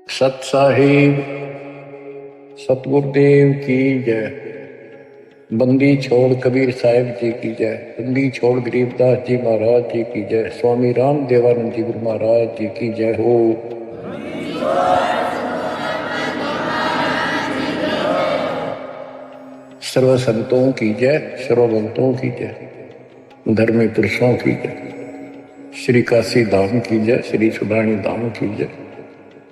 सत साहिब सतगुरुदेव की जय। बंदी छोड़ कबीर साहिब जी की जय। बंदी छोड़ गरीबदास जी महाराज जी की जय। स्वामी राम देवानंद जी गुरु महाराज जी की जय हो। सर्व संतों की जय, सर्वभक्तों की जय, धर्मी पुरुषों की जय। श्री काशी धाम की जय, श्री सुडानी धाम की जय,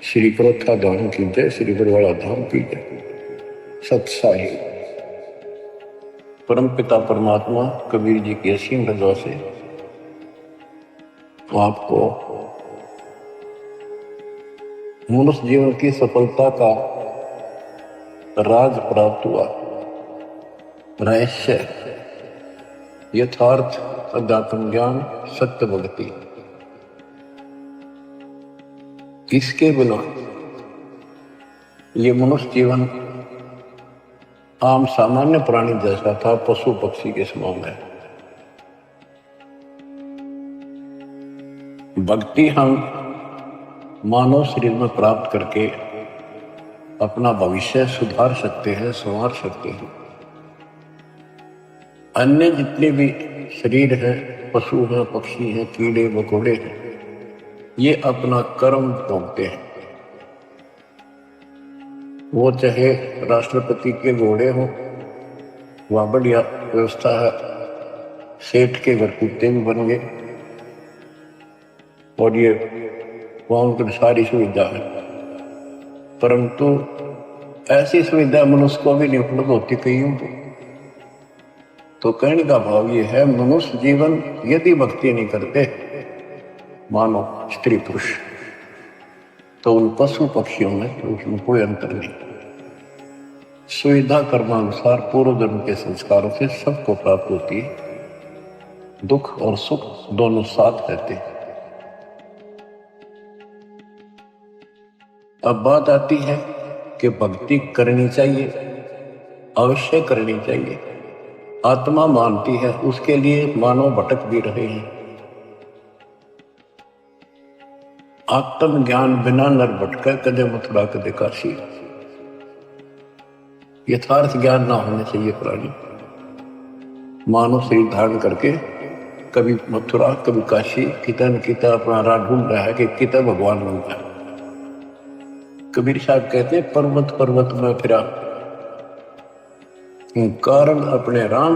श्री क्रोथा धाम की जय, श्री बरवाड़ा धाम की जय। सत साहिब परम पिता परमात्मा कबीर जी की असीम रजा से आपको मनुष्य जीवन की सफलता का राज प्राप्त हुआ। रहस्य, यथार्थ, अध्यात्म ज्ञान, सत्य भक्ति। इसके बिना ये मनुष्य जीवन आम सामान्य प्राणी जैसा था, पशु पक्षी के समान है। भक्ति हम मानव शरीर में प्राप्त करके अपना भविष्य सुधार सकते हैं, संवार सकते हैं। अन्य जितने भी शरीर हैं, पशु हैं, पक्षी हैं, कीड़े मकोड़े हैं, ये अपना कर्म भोगते हैं। वो चाहे राष्ट्रपति के घोड़े हो, वह बढ़िया व्यवस्था है, सेठ के घर कुत्ते भी बन गए और ये वहां उनकी सारी सुविधा है। परंतु ऐसी सुविधा मनुष्य को भी नहीं उपलब्ध होती कईयों को। तो कहने का भाव ये है, मनुष्य जीवन यदि भक्ति नहीं करते मानो स्त्री पुरुष, तो उन पशु पक्षियों में तो उसमें कोई अंतर नहीं। सुविधा कर्मानुसार पूर्व जन्म के संस्कारों से सबको प्राप्त होती है। दुख और सुख दोनों साथ रहते हैं। अब बात आती है कि भक्ति करनी चाहिए, अवश्य करनी चाहिए। आत्मा मानती है, उसके लिए मानव भटक भी रहे हैं। आत्म ज्ञान बिना नर भटका कदे मथुरा कदे काशी। यथार्थ ज्ञान ना होने चाहिए प्राणी। मानव शरीर धारण करके कभी मथुरा कभी काशी, किता न किता अपना राह ढूंढ रहा है कि किता भगवान मिलता है। कबीर साहब कहते हैं, पर्वत पर्वत में फिरा, कारण अपने राम,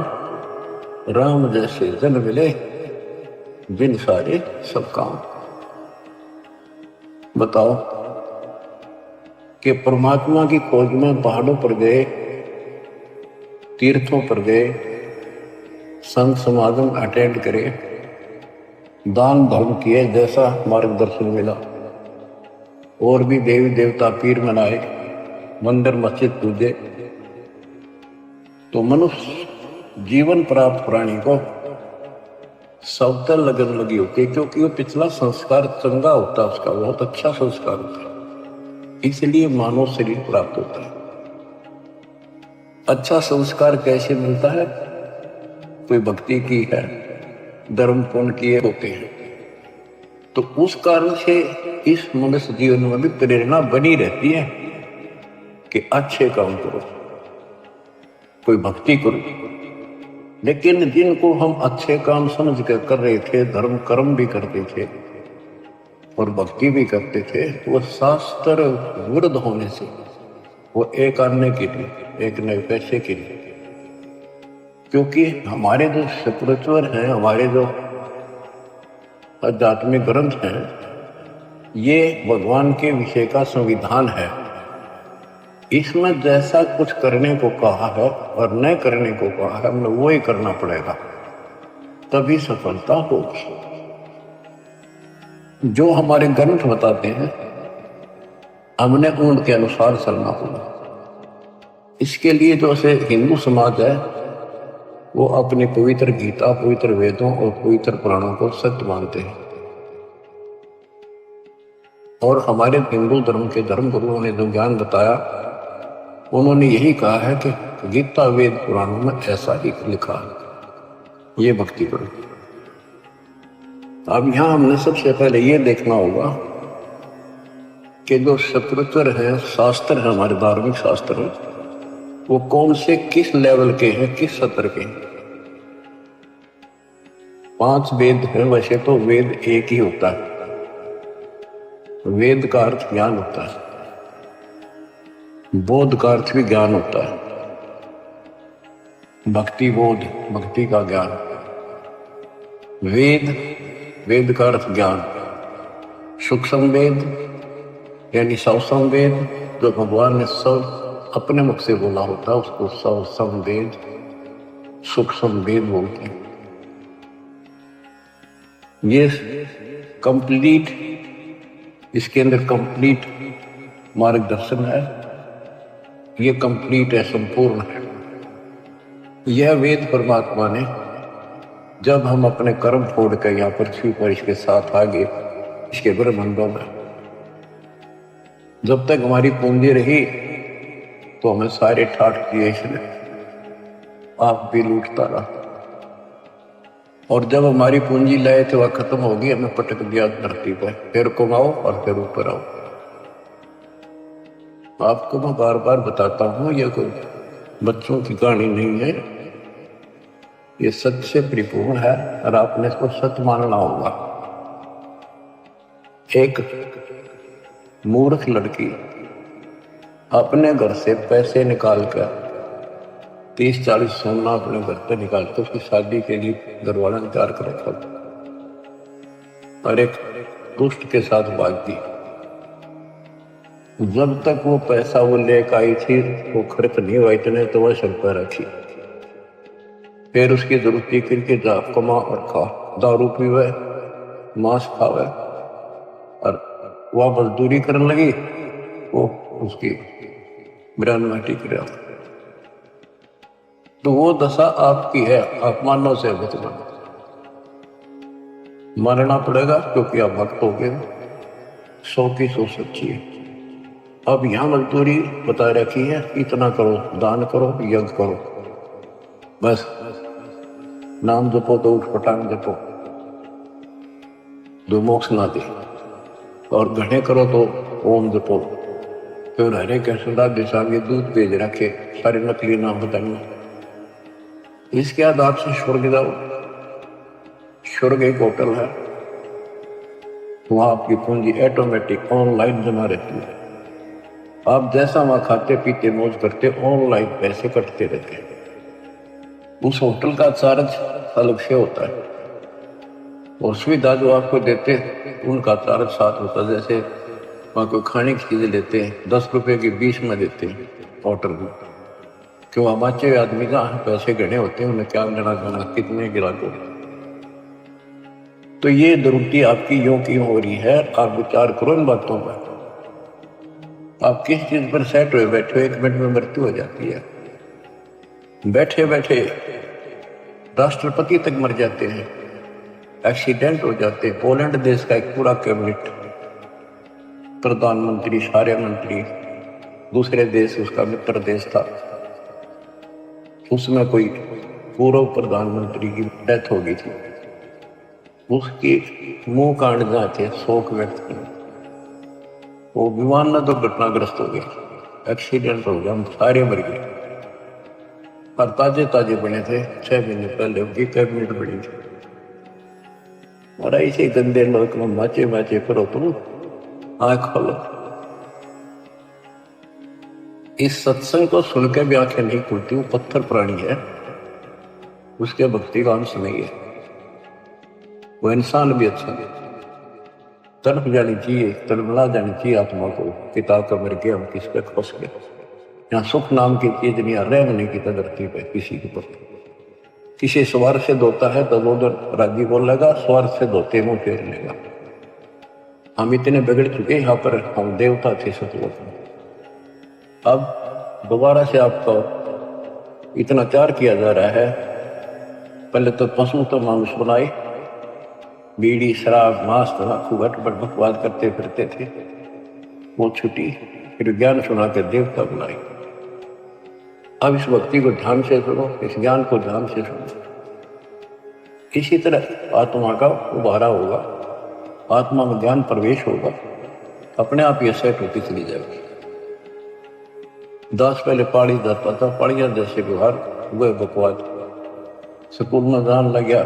राम जैसे जन मिले, बिन सारे सब काम। बताओ कि परमात्मा की खोज में पहाड़ों पर गए, तीर्थों पर गए, संत समागम अटेंड करे, दान धर्म किए, जैसा मार्गदर्शन मिला, और भी देवी देवता पीर मनाए, मंदिर मस्जिद पूजे, तो मनुष्य जीवन प्राप्त प्राणी को सवतल लगन लगी होती है, क्योंकि वो पिछला संस्कार चंगा होता है, उसका बहुत अच्छा संस्कार होता है, इसलिए मानव शरीर प्राप्त होता है। अच्छा संस्कार कैसे मिलता है? कोई भक्ति की है, धर्म पुण्य किए होते हैं, तो उस कारण से इस मनुष्य जीवन में भी प्रेरणा बनी रहती है कि अच्छे काम करो, कोई भक्ति करो। लेकिन जिनको हम अच्छे काम समझ कर रहे थे, धर्म कर्म भी करते थे और भक्ति भी करते थे, वो शास्त्र विरुद्ध होने से, वो एक आने के लिए, एक नए पैसे के लिए, क्योंकि हमारे जो स्पिरिचुअल हैं, हमारे जो आध्यात्मिक ग्रंथ हैं, ये भगवान के विषय का संविधान है। इसमें जैसा कुछ करने को कहा है और न करने को कहा है, हमें वो ही करना पड़ेगा, तभी सफलता होगी। जो हमारे ग्रंथ बताते हैं, हमने उनके अनुसार चलना होगा। इसके लिए जो से हिंदू समाज है, वो अपने पवित्र गीता, पवित्र वेदों और पवित्र पुराणों को सत्य मानते हैं। और हमारे हिंदू धर्म के धर्म गुरुओं ने जो ज्ञान बताया, उन्होंने यही कहा है कि गीता वेद पुराणों में ऐसा ही लिखा है, ये भक्ति करो। अब यहां हमने सबसे पहले ये देखना होगा कि जो सत्रुचर है, शास्त्र है, हमारे धार्मिक शास्त्र है, वो कौन से किस लेवल के हैं, किस स्तर के हैं। 5 वेद है। वैसे तो वेद एक ही होता है, वेद का अर्थ ज्ञान होता है, बोध का अर्थ भी ज्ञान होता है। भक्ति बोध, भक्ति का ज्ञान। वेद, वेद का अर्थ ज्ञान। सूक्ष्म वेद यानी सौसम वेद, जो भगवान ने सब अपने मुख से बोला होता है, उसको सौसम वेद, सूक्ष्म वेद बोलते हैं। ये कंप्लीट, इसके अंदर कंप्लीट मार्गदर्शन है, ये कंप्लीट है, संपूर्ण है। यह वेद परमात्मा ने जब हम अपने कर्म छोड़ कर यहाँ पृथ्वी पर इसके साथ आगे, इसके ब्रह्मांडों में, जब तक हमारी पूंजी रही तो हमें सारे ठाट किए इसने, आप भी लूटता रहा। और जब हमारी पूंजी लाए थे वह खत्म हो गई, हमें पटक दिया धरती पर, फिर कमाओ और फिर ऊपर आओ। आपको मैं बार बार बताता हूं, यह कोई बच्चों की कहानी नहीं है, ये सत्य से परिपूर्ण है और आपने इसको सत्य मानना होगा। एक मूर्ख लड़की अपने घर से पैसे निकाल कर 30-40 सोना अपने घर पे निकाल कर उसकी शादी के लिए घर वाला ने तैयार कर रखा और एक दुष्ट के साथ भाग दी। जब तक वो पैसा वो लेकर आई थी, वो खर्च नहीं हुआ इतने, तो वह सर पर रखी। फिर उसकी जरूरत करके जा कमा और खा, दारू पीवे, मांस खावे, और वह मजदूरी करने लगी, वो उसकी ब्रांड माटी कर। तो वो दशा आपकी है, आप मानव से बचना, मानना पड़ेगा, क्योंकि आप भक्त हो गए, 100 की 100 सच्ची है। अब यहां मजदूरी बता रखी है, इतना करो, दान करो, यज्ञ करो, बस नाम जपो तो उठपटांग जपो, जो मोक्ष ना दे, और घने करो तो ओम जपो। फिर हरे कृष्ण दिशा में दूध भेज रखे, सारे नकली नाम बताएंगे। इसके बाद आपसे स्वर्ग जाओ, स्वर्ग एक होटल है, वहां आपकी पूंजी ऑटोमेटिक ऑनलाइन जमा रहती है। आप जैसा वहां खाते पीते मौज करते, ऑनलाइन पैसे कटते रहते हैं। उस होटल का चार्ज अलग से होता है, और सुविधा जो आपको देते उनका चार्ज साथ होता है। जैसे वहां कोई खाने की चीजें लेते हैं, 10 रुपए की 20 में देते हैं होटल में, क्यों हमारे आदमी का पैसे गणे होते हैं, उन्हें क्या लेना देना, कितने गिराको। तो ये दुरुक्ति आपकी यूं की हो रही है, आप विचार करो इन बातों पर। आप किस चीज पर सेट हुए बैठे हो, 1 मिनट में मृत्यु हो जाती है। बैठे बैठे राष्ट्रपति तक मर जाते हैं, एक्सीडेंट हो जाते हैं। पोलैंड देश का एक पूरा कैबिनेट, प्रधानमंत्री, सारे मंत्री, दूसरे देश, उसका मित्र देश था, उसमें कोई पूर्व प्रधानमंत्री की डेथ हो गई थी। उसकी मुंह कांड जाते, शोक व्यक्त किया। वो विमान में दुर्घटनाग्रस्त हो गया, एक्सीडेंट हो गया, हम सारे मर गए। और ताजे ताजे बने थे, 6 महीने पहले उनकी कैबिनेट बनी थी। और ऐसे गंदे लोग में बाचे बाचे करो, तुम आंख खोलो। इस सत्संग को सुनकर भी आंखें नहीं खुलती, वो पत्थर प्राणी है, उसके भक्ति का अंश नहीं है। वो इंसान भी अच्छा है, तड़प जानी चाहिए, तड़पला जानी चाहिए आत्मा को। किताब का मर गया, हम किस पे खुश गए। यहाँ सुख नाम की चीज नहीं, रहने की धरती पे किसी के ऊपर। किसी स्वर से धोता है तो वो राजी बोलेगा, स्वर से धोते मुंह फेर लेगा। हम इतने बिगड़ चुके, यहाँ पर हम देवता थे सतलोक में, अब दोबारा से आपको इतना प्यार किया जा रहा है। पहले तो पशु तो मानुष बनाए, बीड़ी शराब मांस तंबाकू गटबड़ बकवाद करते फिरते थे, वो छुट्टी, फिर ज्ञान सुना के देवता बुलाए। अब इस भक्ति को ध्यान से सुनो, इस ज्ञान को ध्यान से सुनो। इसी तरह आत्मा का उबारा होगा, आत्मा में ज्ञान प्रवेश होगा, अपने आप ये सेट होती चली जाएगी। दास पहले पहाड़ी जाता था, पहाड़िया जैसे व्यवहार वह बकवाद। स्कूल में जान लग गया,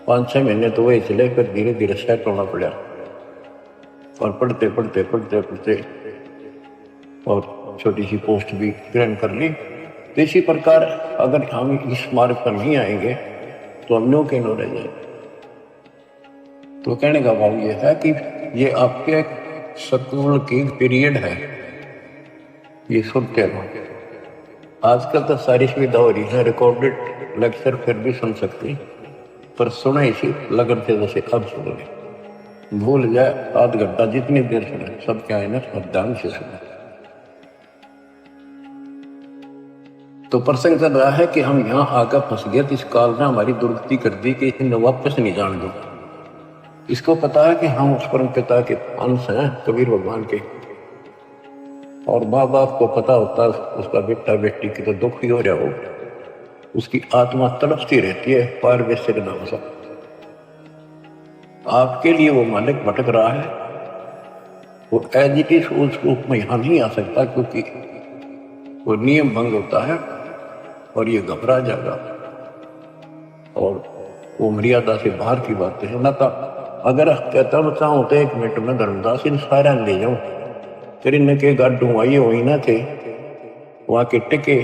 5-6 महीने तो वही चले, फिर धीरे धीरे सेट होना पड़ा। और पढ़ते पढ़ते पढ़ते पढ़ते और छोटी सी पोस्ट भी ग्रहण कर ली। तो इसी प्रकार अगर हम इस मार्ग पर नहीं आएंगे तो हम नो के नो रह जाएंगे। तो कहने का भाव ये है कि ये आपके स्कूल की पीरियड है, ये सुनते रहो। आजकल तो सारी सुविधा हो रही है, रिकॉर्डेड लेक्चर फिर भी सुन सकते, पर सुने इसी लगन से जैसे अब सुन रहे। भूल जाए आध घंटा जितनी देर सुने, सब क्या है ना, सब ध्यान से सुने। तो प्रसंग चल रहा है कि हम यहाँ आकर फंस गए, तो इस काल ने हमारी दुर्गति कर दी कि इन्हें वापस नहीं जान दो। इसको पता है कि हम उस परम पिता के अंश हैं, कबीर भगवान के, और माँ बाप को पता होता है उसका बेटा बेटी की तो दुख ही हो रहा हो, उसकी आत्मा तड़पती रहती है पार वैसे के नाम से। आपके लिए वो मालिक भटक रहा है, वो एज इट इज उस रूप में यहाँ नहीं आ सकता, क्योंकि वो नियम भंग होता है और ये घबरा जाएगा, और वो मर्यादा से बाहर की बातें है ना। था अगर कहता बताऊं तो 1 मिनट में धर्मदास इन सारा ले जाऊं, फिर इनके गाडू आई हुई ना थे वहां के टिके।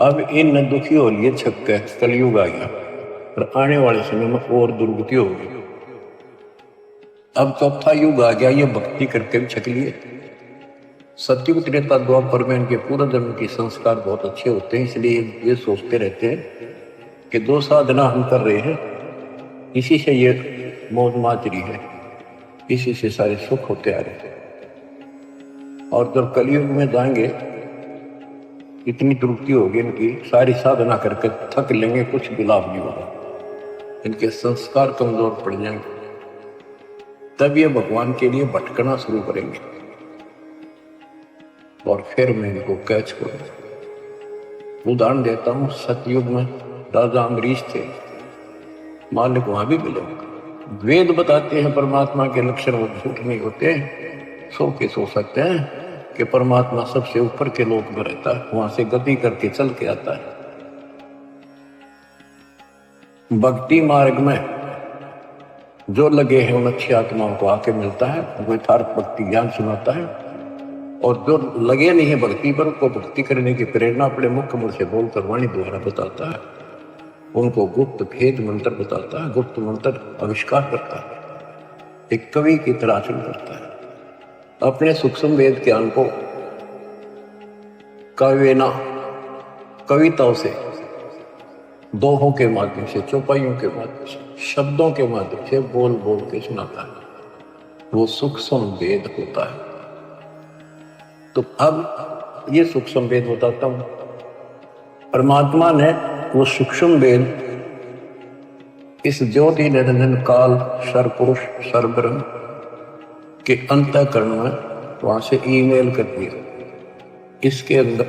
अब इन दुखी हो लिए छक्के, कलयुग आ गया और आने वाले समय में और दुर्गति होगी। अब चौथा युग आ गया, ये भक्ति करके भी छक लिए। सत्युग त्रेता द्वापर में इनके पूरा जन्म के संस्कार बहुत अच्छे होते हैं, इसलिए ये सोचते रहते हैं कि 2 साधना हम कर रहे हैं, इसी से ये मौज माजरी है, इसी से सारे सुख होते आ रहे हैं। और जब कलयुग में जाएंगे इतनी त्रुटि होगी इनकी, सारी साधना करके थक लेंगे, कुछ भी लाभ नहीं होगा, इनके संस्कार कमजोर पड़ जाएंगे। तब ये भगवान के लिए भटकना शुरू करेंगे और फिर मैं इनको कैच करूं। उदाहरण देता हूं, सतयुग में राजा अम्बरीश थे, मालिक वहां भी मिले। वेद बताते हैं परमात्मा के लक्षण वो झूठ नहीं होते, सो के सो सकते हैं कि परमात्मा सबसे ऊपर के लोक में रहता है, वहां से गति करके चल के आता है। भक्ति मार्ग में जो लगे हैं उन अच्छी आत्माओं को आके मिलता है, वो यथार्थ भक्ति ज्ञान सुनाता है। और जो लगे नहीं है भक्ति पर, उनको भक्ति करने की प्रेरणा अपने मुख्य मुंह से बोलकर वाणी द्वारा बताता है, उनको गुप्त भेद मंत्र बताता है, गुप्त मंत्र आविष्कार करता है, एक कवि की तरह आचरण करता है। अपने सूक्ष्म वेद ज्ञान को काव्यना कविताओं से, दोहों के माध्यम से, चौपाइयों के माध्यम से, शब्दों के माध्यम से बोल बोल के सुनाता है, वो सूक्ष्म वेद होता है। तो अब ये सूक्ष्म वेद बताता हूं, परमात्मा ने वो सूक्ष्म वेद इस ज्योति निरंजन काल सर्वपुरुष सर्वब्रह्म के अंतःकरण में वहां से ईमेल कर दिया। इसके अंदर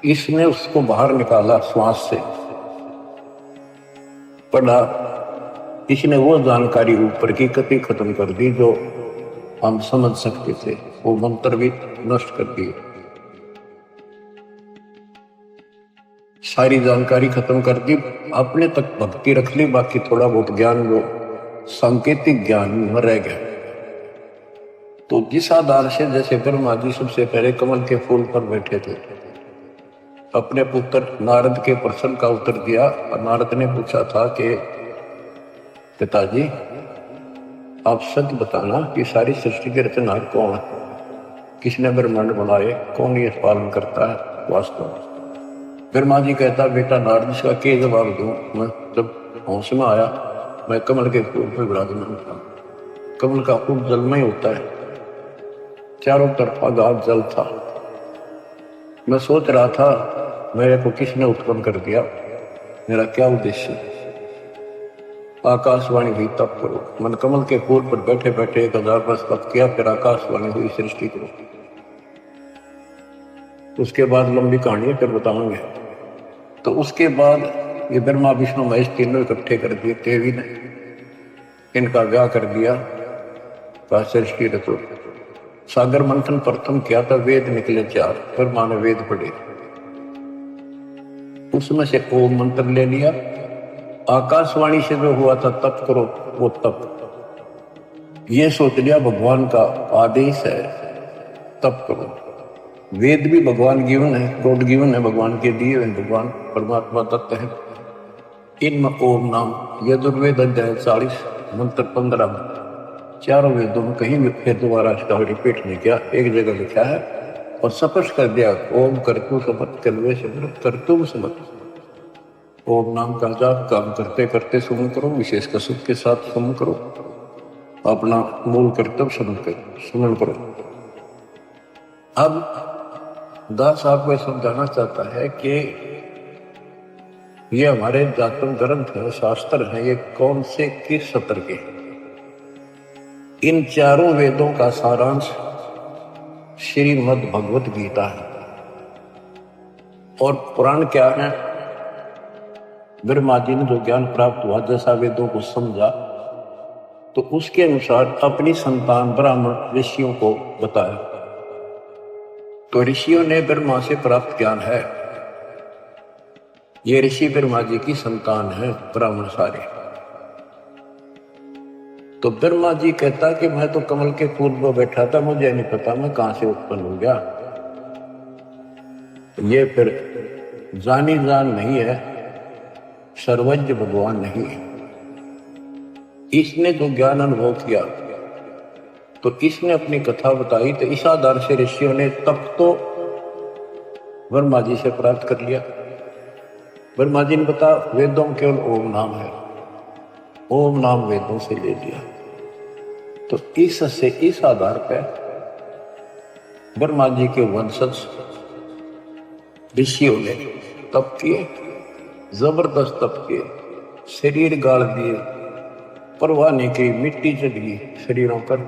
इसने उसको बाहर निकाला, श्वास से पढ़ा, इसने वो जानकारी ऊपर की कति खत्म कर दी जो हम समझ सकते थे, वो मंत्र भी नष्ट कर दिए, सारी जानकारी खत्म कर दी, अपने तक भक्ति रख ली, बाकी थोड़ा बहुत ज्ञान वो सांकेतिक ज्ञान में रह गया। तो जिस आधार से, जैसे ब्रह्मा जी सबसे पहले कमल के फूल पर बैठे थे, अपने पुत्र नारद के प्रश्न का उत्तर दिया, और नारद ने पूछा था कि पिताजी आप सच बताना कि सारी सृष्टि के रचनहार कौन है, किसने ब्रह्मांड बनाए, कौन ये पालन करता है वास्तव। ब्रह्मा जी कहता, बेटा नारद इसका क्या जवाब दूं, मैं जब होश में आया मैं कमल के फूल पर विराजमान था, कमल का फूल जलमय होता है, चारों तरफा गाद जल था, मैं सोच रहा था मेरे को किसने उत्पन्न कर दिया, मेरा क्या उद्देश्य। आकाशवाणी हुई तब करो, मन कमल के फूल पर बैठे बैठे 1000 वर्ष तप किया, फिर आकाशवाणी हुई सृष्टि करो। उसके बाद लंबी कहानी है, फिर बताऊंगे। तो उसके बाद ये ब्रह्मा विष्णु महेश तीनों इकट्ठे कर दिए, देवी ने इनका ब्याह कर दिया, सृष्टि रचो। सागर मंथन प्रथम किया था, वेद निकले 4, फिर माने वेद पढ़े, उसमें से ओम मंत्र ले लिया। आकाशवाणी से जो हुआ था तप करो, वो तप, ये सोच लिया भगवान का आदेश है तप करो। वेद भी भगवान गिवन है, गॉड गिवन है, भगवान के दिए हुए, भगवान परमात्मा तत्व है। इनमें ओम नाम, यजुर्वेद अध्याय 40 मंत्र 15 में, चारों वेदों में कहीं भी फिर दोबारा इसका रिपीट नहीं किया, एक जगह लिखा है और स्पष्ट कर दिया, ओम करतु समत कलवे समृत करतुम समत। ओम नाम का जाप काम करते करते सुमन करो, विशेष कसुत के साथ सुमन करो, अपना मूल कर्तव्य सुमन करो। अब दास आपको समझाना चाहता है कि ये हमारे जातम ग्रंथ है, शास्त्र है, ये कौन से किस सत्र के? इन चारों वेदों का सारांश श्रीमद् भगवत गीता है। और पुराण क्या है? ब्रह्मा जी ने जो ज्ञान प्राप्त हुआ, जैसा वेदों को समझा, तो उसके अनुसार अपनी संतान ब्राह्मण ऋषियों को बताया। तो ऋषियों ने ब्रह्मा से प्राप्त ज्ञान है, ये ऋषि ब्रह्मा जी की संतान है, ब्राह्मण सारे। तो ब्रह्मा जी कहता कि मैं तो कमल के फूल पर बैठा था, मुझे नहीं पता मैं कहां से उत्पन्न हो गया। ये फिर जानी जान नहीं है, सर्वज्ञ भगवान नहीं है। इसने जो ज्ञान अनुभव किया तो इसने अपनी कथा बताई, तो इस आधार से ऋषियों ने तप तो ब्रह्मा जी से प्राप्त कर लिया। ब्रह्मा जी ने बता वेदों में केवल ओम नाम है, ओम नाम वेदों से ले लिया। तो इस आधार पर ब्रह्मा जी के वंशज ऋषियों ने तप किए, जबरदस्त तप किए, शरीर गाड़ दिए, परवाह नहीं की, मिट्टी चढ़ गई शरीरों पर,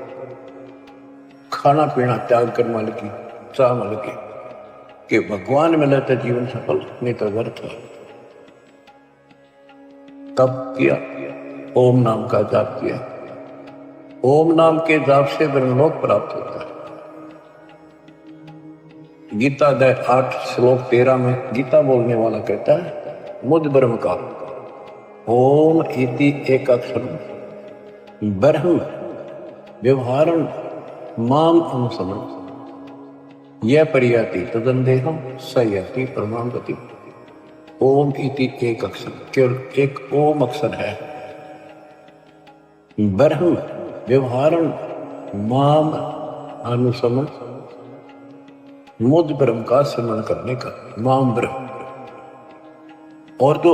खाना पीना त्याग कर मल की, चाह मल की कि भगवान मिले तो जीवन सफल, नहीं तो व्यर्थ है। तप किया, ओम नाम का जाप किया। ओम नाम के जाप से ब्रह्मलोक प्राप्त होता है। गीता अध्याय 8 श्लोक 13 में गीता बोलने वाला कहता है, मुझ ब्रह्म का ओम इति एक अक्षर ब्रह्म व्यवहारं माम अनुसमन यह परियाति तदंदेहम सयति प्रमाण गति। ओम इति एक अक्षर, केवल एक ओम अक्षर है। ब्रह्म व्यवहारं माम अनुसमन, मुझ ब्रह्म का स्मरण करने का, माम ब्रह्म। और जो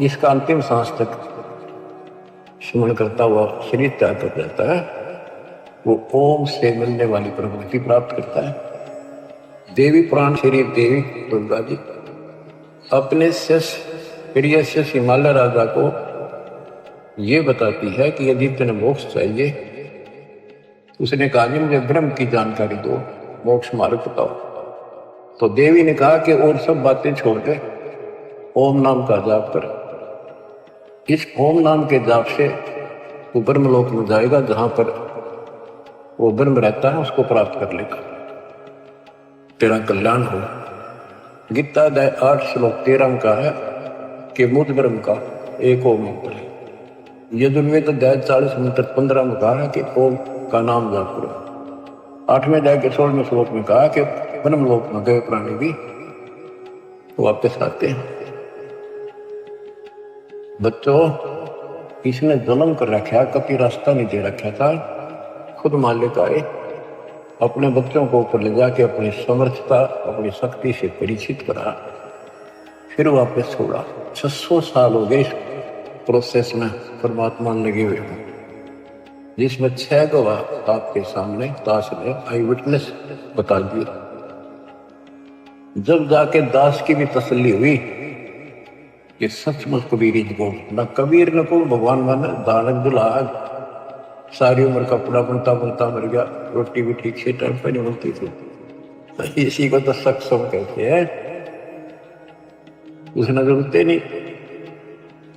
इसका अंतिम सांस तक स्मरण करता हुआ शरीर त्याग कर जाता है, वो ओम से मिलने वाली प्रगति प्राप्त करता है। देवी पुराण श्री देवी दुर्गा जी अपने शिष्य प्रिय शिष्य हिमालय राजा को ये बताती है कि यदि तुम्हें मोक्ष चाहिए, उसने कहा कि मुझे ब्रह्म की जानकारी दो, मोक्ष मार्ग बताओ। तो देवी ने कहा कि और सब बातें छोड़ के ओम नाम का जाप कर। इस ओम नाम के जाप से वो ब्रह्मलोक में जाएगा, जहां पर वो ब्रह्म रहता है, उसको प्राप्त कर लेगा, तेरा कल्याण हो। गीता अध्याय 8 श्लोक 13 में कहा है कि मुझ ब्रह्म का एक ओम मंत्र है। यजुर्वेद अध्याय 40 मंत्र 15 में कहा है कि ओम का नाम जाप करो। 8वें अध्याय के 16वें श्लोक में कहा कि ब्रह्मलोक में गए प्राणी भी वापस आते हैं। बच्चों, इसने जुल्म कर रखा, कभी रास्ता नहीं दे रखा था। खुद मालिक आए, अपने बच्चों को ऊपर ले जाके अपनी समर्थता, अपनी शक्ति से परिचित करा, फिर वापस छोड़ा। 600 साल हो गए इस प्रोसेस में परमात्मा लगे हुए हैं, जिसमें 6 गवाह आपके सामने दास ने आई विटनेस बता दिया। जब जाके दास की भी तसल्ली हुई कि सचमुच कबीर को न कबीर न को भगवान माने, दानक दुल्हा सारी उम्र कपड़ा बनता बनता मर गया, रोटी भी ठीक से टाइम पर नहीं मिलती थी। इसी को तो सक्षम कहते हैं। उसने जरूरत नहीं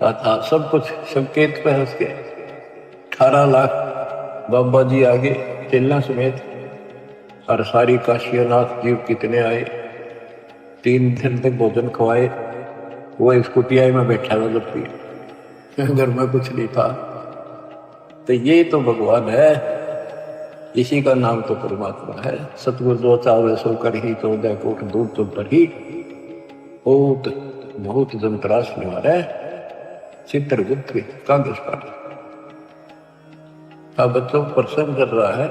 था, सब कुछ संकेत पे है उसके। 18 लाख बाबा जी आगे चेला समेत और सारी काशीनाथ जीव कितने आए, 3 दिन तक भोजन खवाए। वो इस कुटिया में बैठा था, जबकि घर में कुछ नहीं था। तो ये तो भगवान है, इसी का नाम तो परमात्मा है। सतगुरु जो चावे सो कर ही 14 कोट दूर तो पर ही बहुत बहुत जंतरास निवार है। चित्रगुप्त कागज पर अब बच्चों प्रसन्न कर रहा है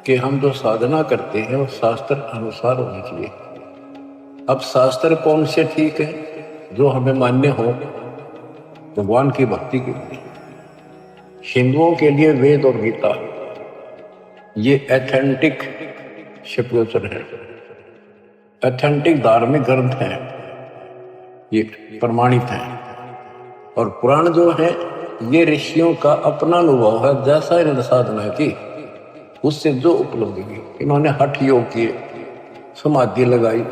कि हम जो साधना करते हैं वो शास्त्र अनुसार होनी चाहिए। अब शास्त्र कौन से ठीक है? जो हमें मान्य हो भगवान की भक्ति के लिए। हिंदुओं के लिए वेद और गीता ये एथेंटिक स्क्रिप्चर है, एथेंटिक धार्मिक ग्रंथ है, ये प्रमाणित है। और पुराण जो है ये ऋषियों का अपना अनुभव है, जैसा इन्होंने साधना की उससे जो उपलब्धि की। इन्होंने हठ योग किए, समाधि लगाई,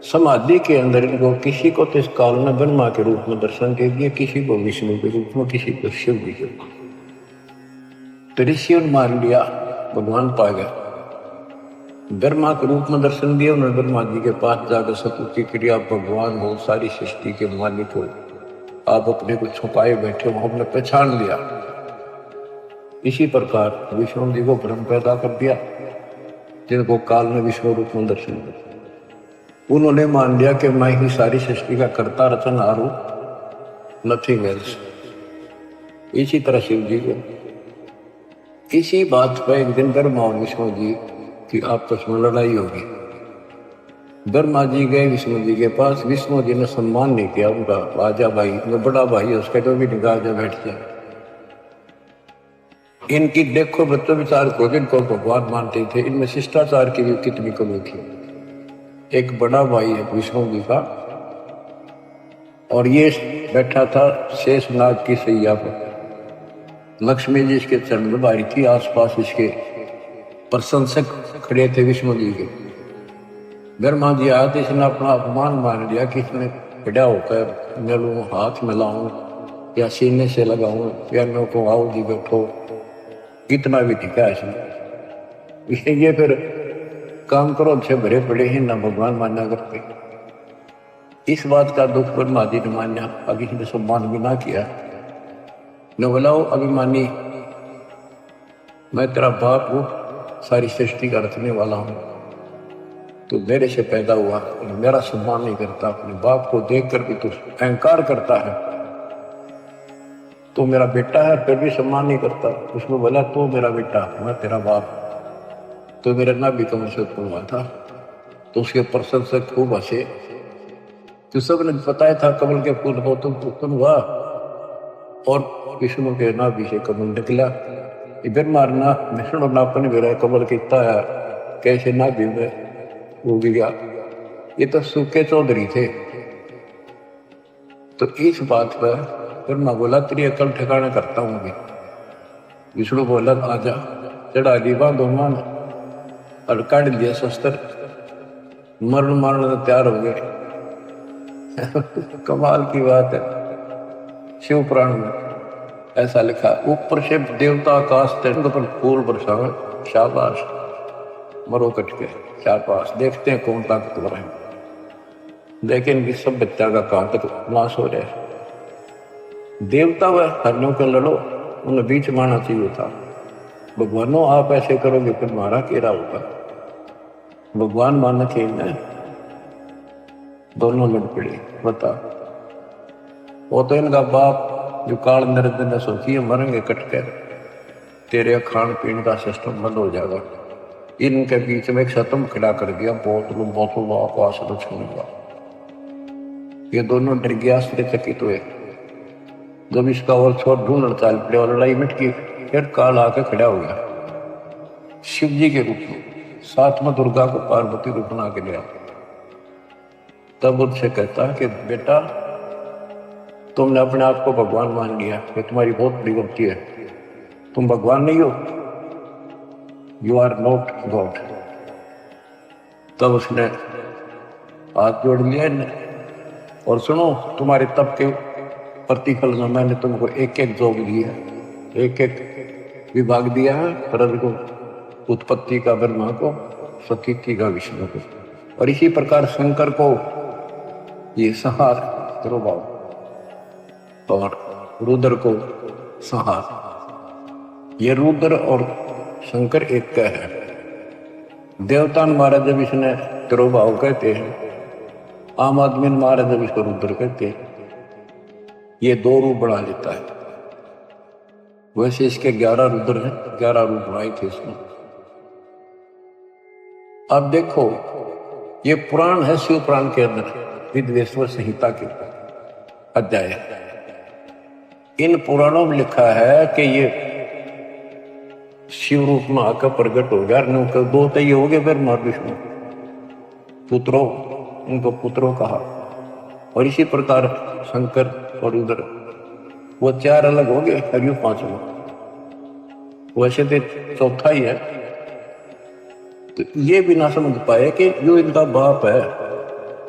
समाधि के अंदर इनको किसी को तो इस काल में ब्रह्मा के रूप में दर्शन दे दिए, किसी को विष्णु के रूप में, किसी को शिव के रूप में। तो ऋषियों ने मान लिया भगवान पा गया। ब्रह्मा के रूप में दर्शन दिया उन्होंने, ब्रह्मा जी के पास जाकर सतुति क्रिया भगवान हो, सारी सृष्टि के मालिक हो, आप अपने को छुपाए बैठे हो, हमने पहचान लिया। इसी प्रकार विष्णु जी को भ्रम पैदा कर दिया, जिनको काल में विष्णु रूप में दर्शन दिया। उन्होंने मान लिया कि मैं ही सारी सृष्टि का कर्ता रचनहार हूं, नथिंग एल्स। इसी तरह शिव जी को इसी बात पर एक दिन ब्रह्मा और विष्णु जी की आपस में लड़ाई होगी। ब्रह्मा जी गए विष्णु जी के पास, विष्णु जी ने सम्मान नहीं किया उनका, आजा भाई, मैं बड़ा भाई है उसका, तो भी निकाह जा बैठ जाए। इनकी देखो बच्चों विचार को, जिनको भगवान मानते थे, इनमें शिष्टाचार की भी कितनी कमी थी। एक बड़ा भाई है विष्णु जी का, और ये बैठा था शेषनाग की सैया पर, लक्ष्मी जी इसके चरण में बारी थी, आसपास इसके प्रशंसक खड़े थे विष्णु जी के। ब्रह्मा जी आया तो इसने अपना अपमान मान लिया कि इसने खड़ा होकर मैं लूँ, हाथ मिलाऊं या सीने से लगाऊं या मैं को आओ जी बैठो, इतना भी ठीक है इसने। ये फिर काम करो अच्छे भरे पड़े हैं ना, भगवान मान्या करते। इस बात का दुख ब्रह्मा जी ने मान्या, अभी इसने सम्मान भी ना किया। न बोलाओ अभिमानी, मैं तेरा बाप हूं, सारी सृष्टि का रचने वाला हूं, तो मेरे से पैदा हुआ, मेरा सम्मान नहीं करता, अपने बाप को देखकर भी तू अहंकार करता है, तो मेरा बेटा है फिर भी सम्मान नहीं करता। उसमें बोला तो मेरा बेटा, मैं तेरा बाप, तो मेरा ना भी कमर से उत्पन्न हुआ था। तो उसके प्रशंसक खूब हंसे, तो सबने बताया था कमल के फूल हो तुम उत्पन्न हुआ, और विष्णु के नाभि से कमल निकला। इधर मारना विष्णु नापन मेरा कमल कितना है, कैसे नाभि में वो गया। ये तो सूखे चौधरी थे। तो इस बात पर ब्रह्मा बोला तेरी अकल ठिकाना करता हूं अभी। विष्णु बोला आजा, चढ़ा दी बांधो मान, और काट लिया शस्त्र, मरण मारने तैयार हो गए। कमाल की बात है, शिव पुराण में ऐसा लिखा, ऊपर से देवता आकाश पर फूल बरसावे, शाबाश मरो कट के, शाबाश, देखते हैं कौन ताकतवर है। लेकिन इस सब बच्चा का कहां तक नाश हो रहा है। देवता व हरणों के लड़ो, उन्हें बीच मारना चाहिए था। भगवानों आप ऐसे करोगे फिर मारा केरा होगा। भगवान माना खेलना है, दोनों लड़ पड़े। बता, वो तो इनका बाप जो काल नरेंद्र ने सोची मरेंगे कटकर, तेरे खान पीने का सिस्टम बंद हो जाएगा। इनके बीच में एक सतम खड़ा कर दिया, बोतल आकाश छूंगा। ये दोनों डर गया, आश्चर्यचकित हुए। जब इसका और छोर ढूंढ चाल पड़े और लड़ाई मिट गई, फिर काल आके खड़ा हो गया शिव जी के रूप में, साथ में दुर्गा को पार्वती रूप बना के लिया। तब उनसे कहता है कि बेटा तुमने अपने आप को भगवान मान लिया, ये तुम्हारी बहुत बड़ी गलती है, तुम भगवान नहीं हो, यू आर नॉट गॉड। तब उसने हाथ जोड़ लिया और सुनो, तुम्हारे तप के प्रतिफल में मैंने तुमको एक एक जोग दिया, एक एक विभाग दिया है, रज को उत्पत्ति का ब्रह्मा को, स्थिति का विष्णु को, और इसी प्रकार शंकर को ये संहार तिरुभाव और रुद्र को संहार। ये रुद्र और शंकर एक का है। देवता महाराज जब इसने तिरुभाव कहते हैं, आम आदमी महाराज जब इसको रुद्र कहते हैं, ये दो रूप बना लेता है। वैसे इसके 11 रुद्र हैं, 11 रूप बनाए थे इसने। अब देखो, ये पुराण है, शिव पुराण के अंदर विद्वेश्वर संहिता के अध्याय। इन पुराणों में लिखा है कि ये शिव रूप में आकर प्रकट हो गया। दो तो ये हो गए, फिर मार विष्णु पुत्रों, उनको पुत्रों कहा। और इसी प्रकार शंकर और रुद्र, वो 4 अलग हो गए, हरियो 5वां। वैसे तो चौथा ही है। तो ये भी ना समझ पाए कि जो इनका बाप है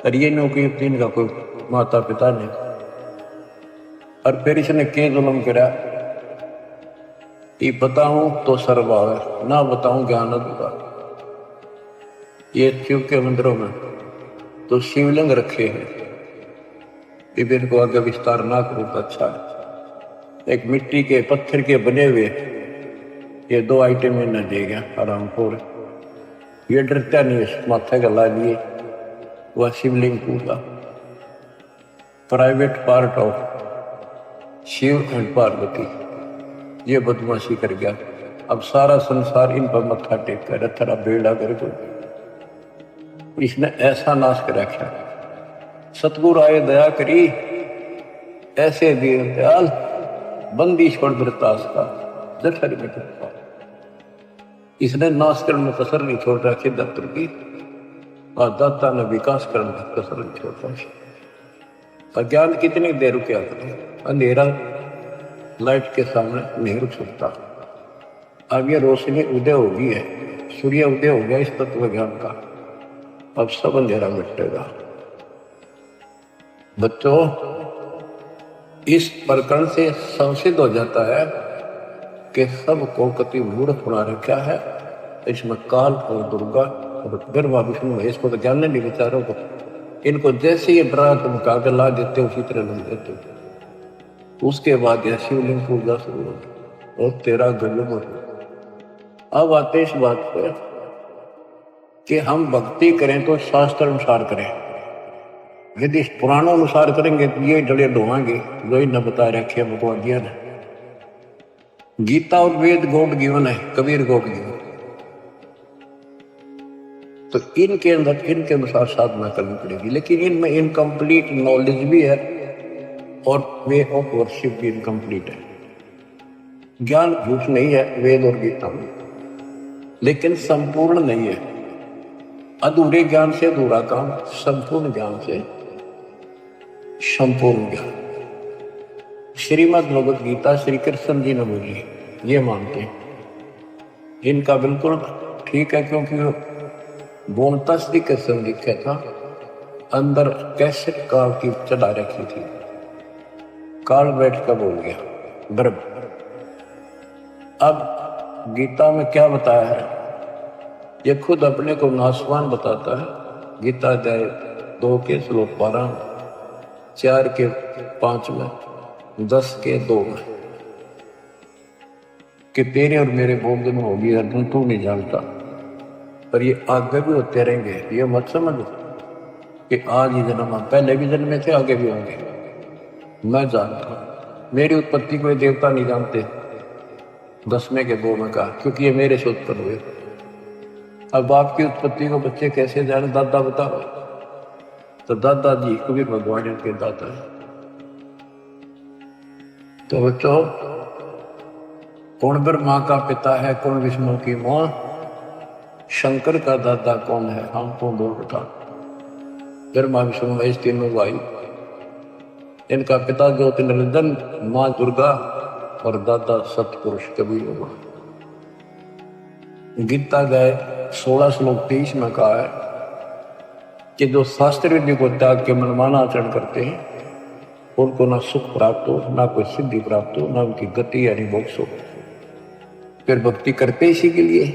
और ये नौकरी इनका कोई माता पिता नहीं, और फिर इसने क्या जुल्म करा। ये बताऊं तो सर्वभाव है, ना बताऊं ज्ञान अधूरा। ये शिव के मंदिरों में तो शिवलिंग रखे हैं, इनको आगे विस्तार ना करूं तो अच्छा है। एक मिट्टी के पत्थर के बने हुए ये 2 आइटम इन्हें दे गया आरामपुर। ये डरता नहीं, माथे का ला लिए वह शिवलिंग पूरा private part of Shiva and Parvati. ये बदमाशी कर गया। अब सारा संसार इन पर मत्था टेक कर थरा बेड़ा करके इसने ऐसा नाश कर रखा। सतगुरु आए दया करी, ऐसे दीन दयाल बंदी छोड़ दृतास का जठर में करता। इसने नाश करने में कसर नहीं छोड़ रखी दत्त की, और दाता ने विकास करने में कसर नहीं छोड़ रखी। अज्ञान कितनी देर रुके करे, अंधेरा लाइट के सामने नहीं रुक सकता। अब ये रोशनी उदय हो गई है, सूर्य उदय हो गया इस तत्व ज्ञान का। अब सब अंधेरा मिटेगा। बच्चों, इस प्रकरण से संसिद्ध हो जाता है कि सबको कति मूढ़ बना रखा है। इसमें काल और दुर्गा और ब्रह्मा विष्णु है, इसको तो ज्ञान नहीं विचारों को। इनको जैसे ये डरा तुम कागज ला देते उसी तरह लग देते। उसके बाद यह शिवलिंग पूजा शुरू होती और तेरा गजब होता। अब आते इस बात पर कि हम भक्ति करें तो शास्त्र अनुसार करें। यदि पुराणों अनुसार करेंगे तो ये डले ढोएंगे जो न बता रखे भगवान जी ने। गीता और वेद गॉड गिवन है, कबीर गॉड गिवन। तो इनके अंदर इनके अनुसार साधना करनी पड़ेगी, लेकिन इनमें इनकम्प्लीट नॉलेज भी है और वे ऑफ वर्शिप भी इनकम्प्लीट है। ज्ञान झूठ नहीं है वेद और गीता में, लेकिन संपूर्ण नहीं है। अधूरे ज्ञान से अधूरा काम, संपूर्ण ज्ञान से संपूर्ण ज्ञान। श्रीमद् भगवद गीता श्री कृष्ण जी ने बोली, ये मानते हैं। इनका बिल्कुल ठीक है, क्योंकि वो बोलता श्री कृष्ण लिखा था, अंदर कैसेट काल की चढ़ा रखी थी। काल बैठ कर बोल गया ब्रह्म। अब गीता में क्या बताया है, ये खुद अपने को नासवान बताता है। गीता अध्याय 2 के श्लोक 12, 4 के 5 में, 10 के 2 में, कि तेरे और मेरे बोलने में होगी अर्जुन, तू नहीं जानता, पर ये आगे भी होते रहेंगे। ये मत समझ कि आज ही जन्म, पहले भी जन्म में थे, आगे भी होंगे। मैं जानता हूं, मेरी उत्पत्ति कोई देवता नहीं जानते। 10वें के 2 में कहा, क्योंकि ये मेरे से उत्पन्न हुए। अब आपकी उत्पत्ति को बच्चे कैसे जाने, दादा बताओ। तो दादाजी कबीर भगवान के दादा है। तो बच्चों, कौन ब्रह्मा का पिता है, कौन विष्णु की मां, शंकर का दादा कौन है, हमको दो बता। ब्रह्मा विष्णु महेश तीनों भाई। इनका पिता ज्योतिर्निरंजन, मां दुर्गा और दादा सतपुरुष कबीर भगवान। गीता गए 16 श्लोक 23 में कहा है कि जो शास्त्र विधि को त्याग के मनमाना आचरण करते हैं, उनको ना सुख प्राप्त हो, ना कोई सिद्धि प्राप्त हो, ना उनकी गति यानी मोक्ष हो। फिर भक्ति करते इसी के लिए।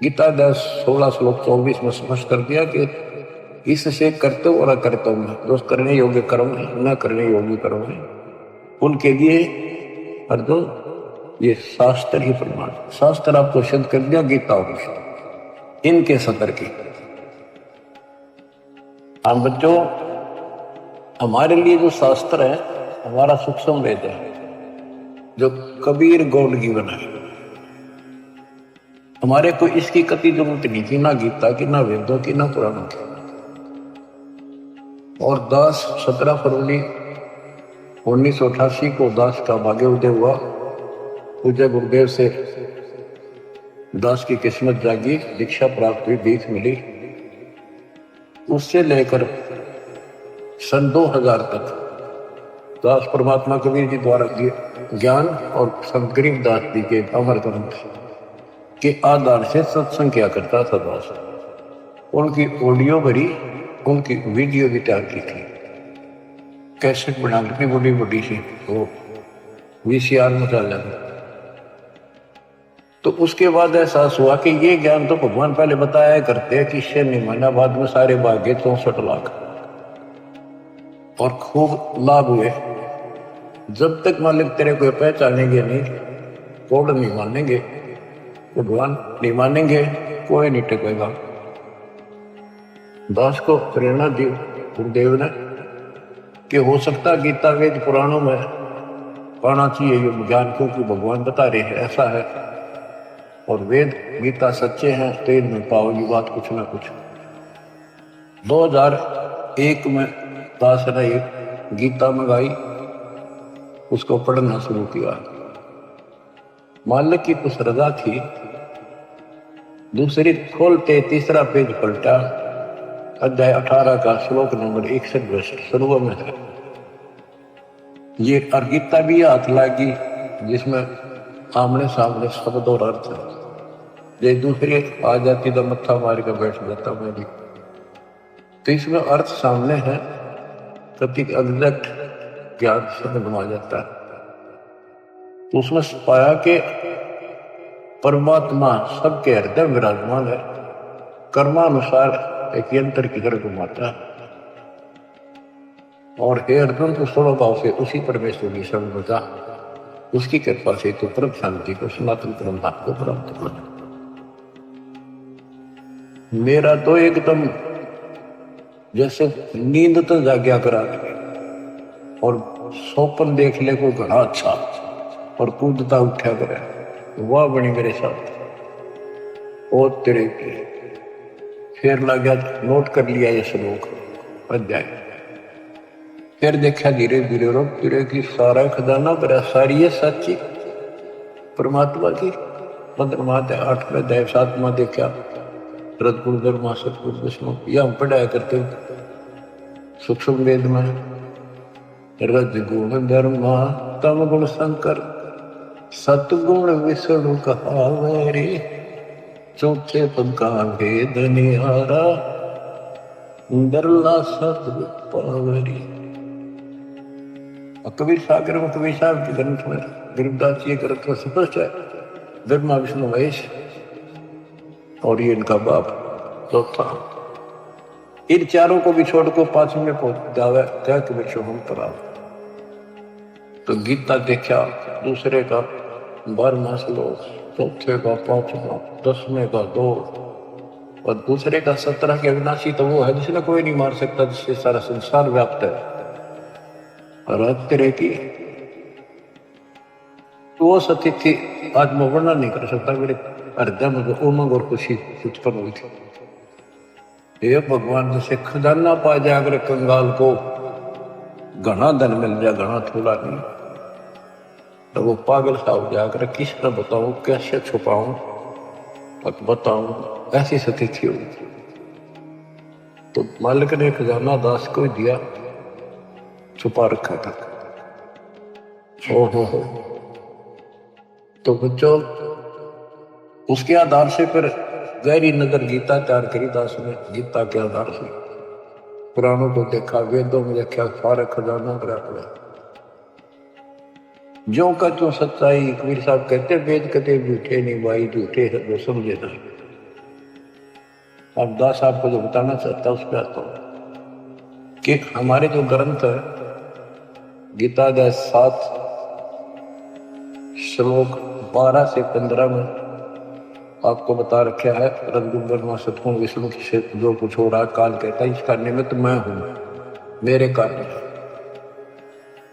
गीता 10-16 श्लोक 24 में स्पष्ट कर दिया कि इससे करते और अकर्तव्य में, जो करने योग्य कर्म है, न करने योग्य कर्म है, उनके लिए अर्जुन ये शास्त्र ही प्रमाण। शास्त्र आपको सिद्ध कर दिया, गीता और इनके सतर की। हम बच्चों, हमारे लिए जो शास्त्र है हमारा सूक्ष्म वेद है, जो कबीर गौड़ की बना है। हमारे को इसकी कति जरूरत नहीं थी, ना गीता की, ना वेदों की, ना पुराणों की। और 17 फरवरी 1988 को दास का भाग्य उदय हुआ। पूज्य गुरुदेव से दास की किस्मत जागी, दीक्षा प्राप्त हुई, दीख मिली। उससे लेकर सन 2000 तक दास परमात्मा कबीर जी द्वारा ज्ञान और संत गरीबदास जी के अमर ग्रंथ के आधार से सत्संग किया करता था दास। उनकी ऑडियो भरी, उनकी वीडियो भी तैयार की थी, कैसेट बना के बड़ी बड़ी सी, वो VCR में डाल लगा। तो उसके बाद एहसास हुआ कि ये ज्ञान तो भगवान पहले बताया करते हैं कि इससे नहीं माना, बाद में सारे भाग्य 64 लाख और खूब लाभ हुए। जब तक मालिक तेरे को पहचानेंगे नहीं, कोड नहीं मानेंगे, भगवान नहीं मानेंगे, कोई नहीं टिकेगा। दास को प्रेरणा दी गुरुदेव ने कि हो सकता गीता वेद पुराणों में पाना चाहिए ये ज्ञान, क्योंकि भगवान बता रहे हैं ऐसा है, और वेद गीता सच्चे हैं तो इनमें पाओगी बात कुछ ना कुछ। 2001 में दास ने एक गीता मंगाई, उसको पढ़ना शुरू किया। मालिक की कुछ रजा थी, दूसरी खोलते तीसरा पेज पलटा, अध्याय 18 का श्लोक नंबर 61 शुरू में है। ये और गीता भी हाथ लगी, जिसमें आमने सामने शब्द और अर्थ है। ये दूसरी आ जाती तो मत्था मार कर बैठ जाता मैं भी। तो इसमें अर्थ सामने है, कति एग्जैक्ट ज्ञान समझ में आ जाता है। तो उसमें पाया कि परमात्मा सबके हृदय में विराजमान है, कर्मानुसार एक यंत्र की तरह घुमाता है, और हे अर्जुन को स्वभाव से उसी परमेश्वर की शरण में जा, उसकी कृपा से तो परम शांति को, सनातन परम धाम को प्राप्त कर। मेरा तो एकदम जैसे नींद तो जाग्या करा और सोपन देख ले को घना अच्छा, और कूदता उठा करे, वाह बनी मेरे साथ और तेरे के। फिर लगा नोट कर लिया ये श्लोक अध्याय, फिर देखा धीरे धीरे रोक तेरे की सारा खजाना भरा, सारी ये सच्ची परमात्मा की 15 8 अध्याय 7 में देखा रजगुण धर्मा सतगुण विष्णु, यह हम पढ़ाया करते सूक्ष्म वेद में। रजगुण धर्मा तम गुण शंकर, सतगुण विष्णु कहावे रे, चौथे पद का भेद निहारा, दरला सद पावरी। कबीर सागर में कबीर साहब के ग्रंथ में गरीबदास जी ग्रंथ में स्पष्ट है, धर्मा विष्णु महेश और ये इनका बाप चौथा। इन चारों को भी छोड़ को 5 में पहुंच जावे क्या कि बच्चों हम करा। तो गीता देखा, दूसरे का 12वां श्लोक, चौथे का 5वां, 10वें का 2, और दूसरे का 17 के अविनाशी तो वो है जिसने कोई नहीं मार सकता, जिससे सारा संसार व्याप्त है। और तेरे की वो सतिथि आज मैं वर्णन नहीं कर सकता, मेरे हृदय में उमंग और खुशी उत्पन्न हुई थी। ये भगवान जैसे खजाना पा जाए अगर कंगाल को, घना धन मिल जाए, घना थोड़ा नहीं, तो वो पागल सा हो जाए अगर किस तरह बताऊं, कैसे छुपाऊं और बताऊं, ऐसी स्थिति हुई थी। तो मालिक ने खजाना दास को दिया, छुपा रखा था। ओहो, तो बच्चों उसके आधार से फिर गहरी नजर गीता तैयार करी दास ने। गीता के आधार से पुराणों को देखा, वेदों में देखा, सारे खजाना करा पड़ा। जो का तो सच्चाई, कबीर साहब कहते वेद कते झूठे नहीं भाई, झूठे है वो समझे ना। अब दास आपको जो बताना चाहता हूं उस पर आता हूं कि हमारे जो ग्रंथ है गीता का 7 श्लोक 12 से 15 में आपको बता रखा है रघुबर सतगुण विष्णु से जो कुछ हो रहा काल कहता है इसका निमित्त मैं हूं, मेरे कार्य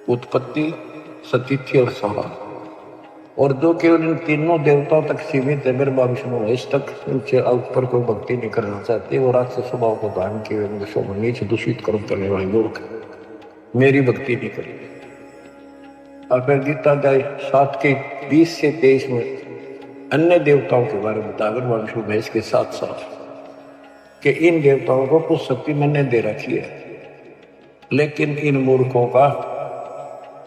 उत्पत्ति सतिथि और संहार। और जो केवल इन तीनों देवताओं तक सीमित है ब्रह्मा विष्णु महेश तक, उनसे ऊपर कोई भक्ति नहीं करना चाहते और राक्षस स्वभाव को धारण किए नीच दूषित कर्म करने वाले लोग मेरी भक्ति नहीं करेंगे। और फिर गीता का 7 के 20 से 23 में अन्य देवताओं के बारे में बताकर ब्रह्मा विष्णु महेश के साथ साथ कि इन देवताओं को कुछ शक्ति मैंने दे रखी है, लेकिन इन मूर्खों का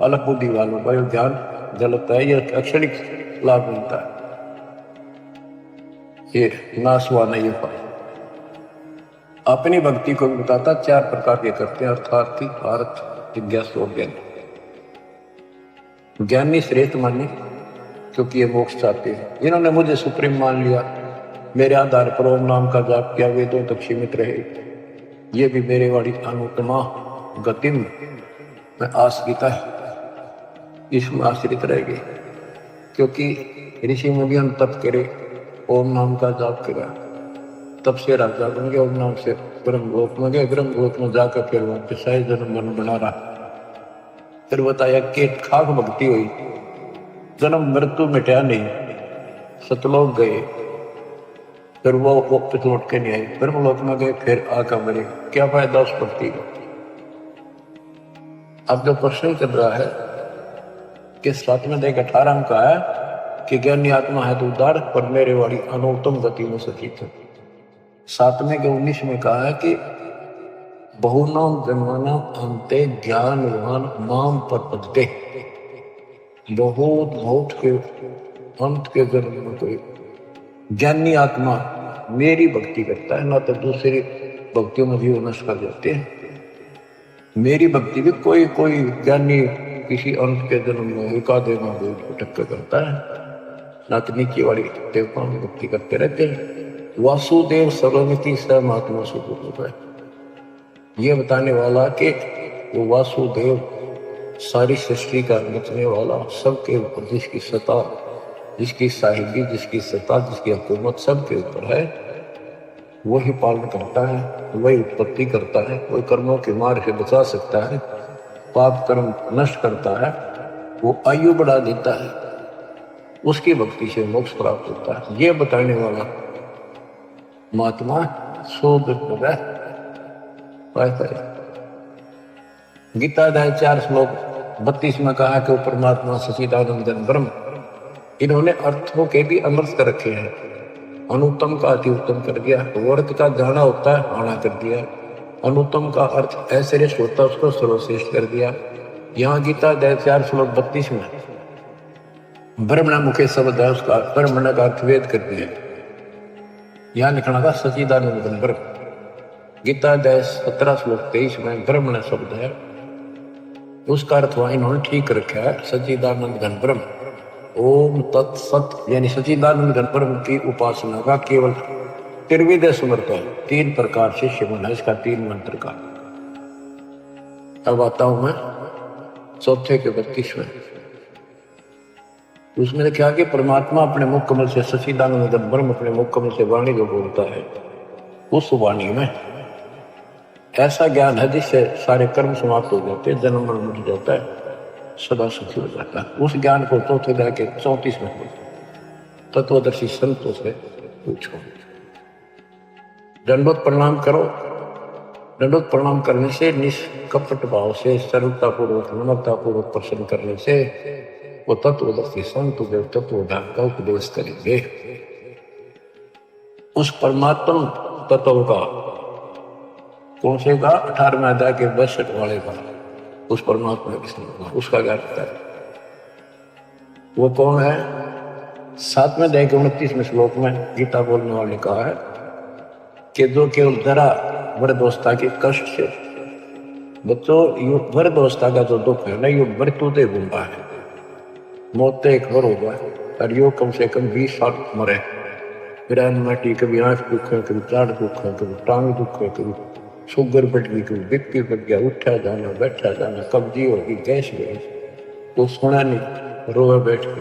अल्प बुद्धि वालों का ज्ञान जलता है, यह अक्षणिक लाभ मिलता है, ये नाशवा नहीं हो पाए। अपनी भक्ति को बताता 4 प्रकार के करते हैं अर्थार्थी, अर्थ, जिज्ञासु और ज्ञानी। ज्ञानी श्रेष्ठ माने क्योंकि ये मोक्ष चाहते हैं। इन्होंने मुझे सुप्रीम मान लिया, मेरे आधार पर ओम नाम का जाप किया, वेदों तक सीमित रहे, ये भी मेरे वाली अनुत्तमा गतिम में आश्रित है, इसमें आश्रित रहेगी। क्योंकि ऋषि मुनि तप करे, ओम नाम का जाप करा, तब से राजा बन गए, ओम नाम से ब्रह्मलोक में गए, ब्रह्मलोक में जाकर फिर वापस आए, जन्म मन बना रहा। फिर बताया कि खाक भक्ति हुई, जन्म मृत्यु मिटाया नहीं, सतलोक गए, फिर वो वापस लौट के नहीं आए, ब्रह्मलोक में गए, फिर आकर मरे, क्या फायदा उस भक्ति का। अब जो प्रश्न चल रहा है कि 7वें अध्याय 18 में कहा है कि ज्ञानी आत्मा है तो उदार पर मेरे वाली अनुत्तम गति में सचित है। 7वें के 19 में कहा है कि बहुनाम जन्मना अंते ज्ञानवान नाम पर पदते, बहुत के अंत के जन्म में कोई ज्ञानी आत्मा मेरी भक्ति करता है, ना तो दूसरी भक्तियों में भी नष्ट कर जाते हैं। मेरी भक्ति भी कोई ज्ञानी किसी अंत के जन्म में एकादे में टक्कर करता है, ना तो नीचे वाली देवताओं की भक्ति करते रहते हैं। वासुदेव सर्वमिति स महात्मा सुख है, ये बताने वाला कि वो वासुदेव सारी सृष्टि का रचने वाला, सबके ऊपर जिसकी सत्ता, जिसकी साहिबी, जिसकी सत्ता, जिसकी हुकूमत सबके ऊपर है, वही पालन करता है, वही उत्पत्ति करता है, वही कर्मों के मार से बचा सकता है, पाप कर्म नष्ट करता है, वो आयु बढ़ा देता है, उसकी भक्ति से मोक्ष प्राप्त होता है। ये बताने वाला महात्मा गीता अध्याय 4 श्लोक 32 में कहा कि परमात्मा सच्चिदानंद ब्रह्म। इन्होंने अर्थों के भी अमृत कर रखे हैं, अनुत्तम का अति उत्तम कर दिया, वर्ग का जाना होता है आना कर दिया, अनुत्तम का अर्थ ऐश्वर्य होता है उसको सर्वश्रेष्ठ कर दिया। यहाँ गीता अध्याय 4 श्लोक 32 में ब्रह्मण मुखे शब्द है, उसका ब्रह्मण का अर्थ वेद कर दिया। यहाँ लिखना था सच्चिदानंद ब्रह्म। गीता अध्याय 17 श्लोक 23 में ब्रह्मण शब्द है, उसका अर्थ वहां इन्होंने ठीक रखा है सच्चिदानंद घन ब्रह्म। ओम तत्सत यानी सच्चिदानंद घन ब्रह्म की उपासना का केवल त्रिविध समर्थ है, 3 प्रकार से शिवन है इसका, 3 मंत्र का। अब आता हूं मैं चौथे के 32 में, उसमें क्या कि परमात्मा अपने मुख कमल से, सच्चिदानंद ब्रह्म अपने मुख कमल से वाणी जो बोलता है, उस वाणी में ऐसा ज्ञान है जिससे सारे कर्म समाप्त हो जाते हैं, जन्म मरण मिट जाता है, सदा सुखी हो जाता है। उस ज्ञान को चौथे अध्याय के 34 में तत्वदर्शी संतों से पूछो, दंडोत प्रणाम करो। दंडोत प्रणाम करने से निष्कपट भाव से, सरलता पूर्वक, नम्रता पूर्वक प्रसन्न करने से वो तत्वदर्शी संत देव तत्वज्ञान का उपदेश करेंगे। उस परमात्मा तत्व का कौन से का 18वें अध्याय के 62 वाले का, उस परमात्मा किसने, उसका क्या करता है, वो कौन है। 7वें अध्याय के 29वें श्लोक में गीता बोलने वाले कहा है कि जो केवल जरा वृद्धावस्था के कष्ट से, बच्चों वृद्धावस्था का जो दुख है ना, ये मृत्यु से घूमता है, मौत तो एक बार होगा, और यो कम से कम 20 साल मरे। फिर माटी कभी आँख दुखे, कभी चाट दुखे, कभी टांग दुखे, कभी शुगर बढ़ गई, कभी बीपी बढ़ गया, उठा जाना बैठा जाना, कब्जी होगी, गैस गई, तो सुना नहीं, रोए बैठ के।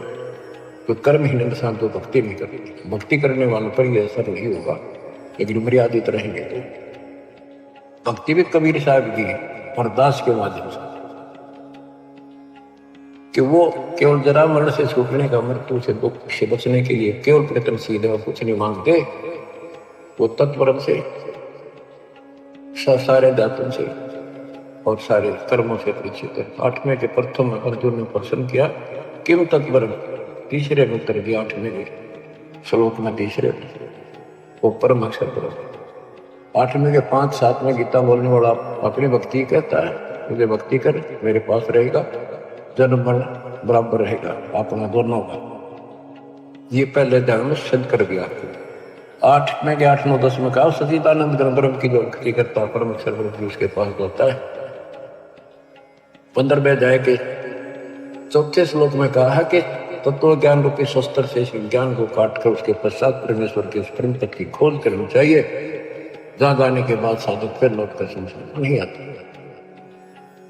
तो कर्म ही इंसान तो भक्ति नहीं करती। भक्ति करने वालों पर यह असर नहीं होगा, लेकिन मर्यादित रहेंगे। तो भक्ति भी कबीर साहब की और दास के माध्यम से, कि वो केवल जरा मरण से छूटने का, मृत्यु से दुख से बचने के लिए केवल प्रयत्नशील है और कुछ नहीं मांगते। वो तत्परम से, सारे दातुन से और सारे कर्मों से परिचित है। 8वें के प्रथम में अर्जुन ने प्रश्न किया, किम तत्परम, तीसरे में उत्तर दिया 8वें के श्लोक में, तीसरे वो परम अक्षर परम। 8वें के 5-7 में गीता बोलने वाला अपनी भक्ति कहता है, मुझे भक्ति कर, मेरे पास रहेगा, जन्म मरण बराबर रहेगा अपना दोनों का। ये पहले ध्यान में सिद्ध कर दिया। 8वें के 8, 9, 10 में कहा, सचिदानंद ब्रह्म की जो भक्ति करता परम अक्षर ब्रह्म उसके पास होता है। 15वें अध्याय के 4थे श्लोक में कहा है कि तत्व ज्ञान रूपी शस्त्र से इस ज्ञान को काटकर उसके पश्चात परमेश्वर के उस प्रेम तक की खोज करनी चाहिए, जहां जाने के बाद साधक फिर लौट कर संसार नहीं आता।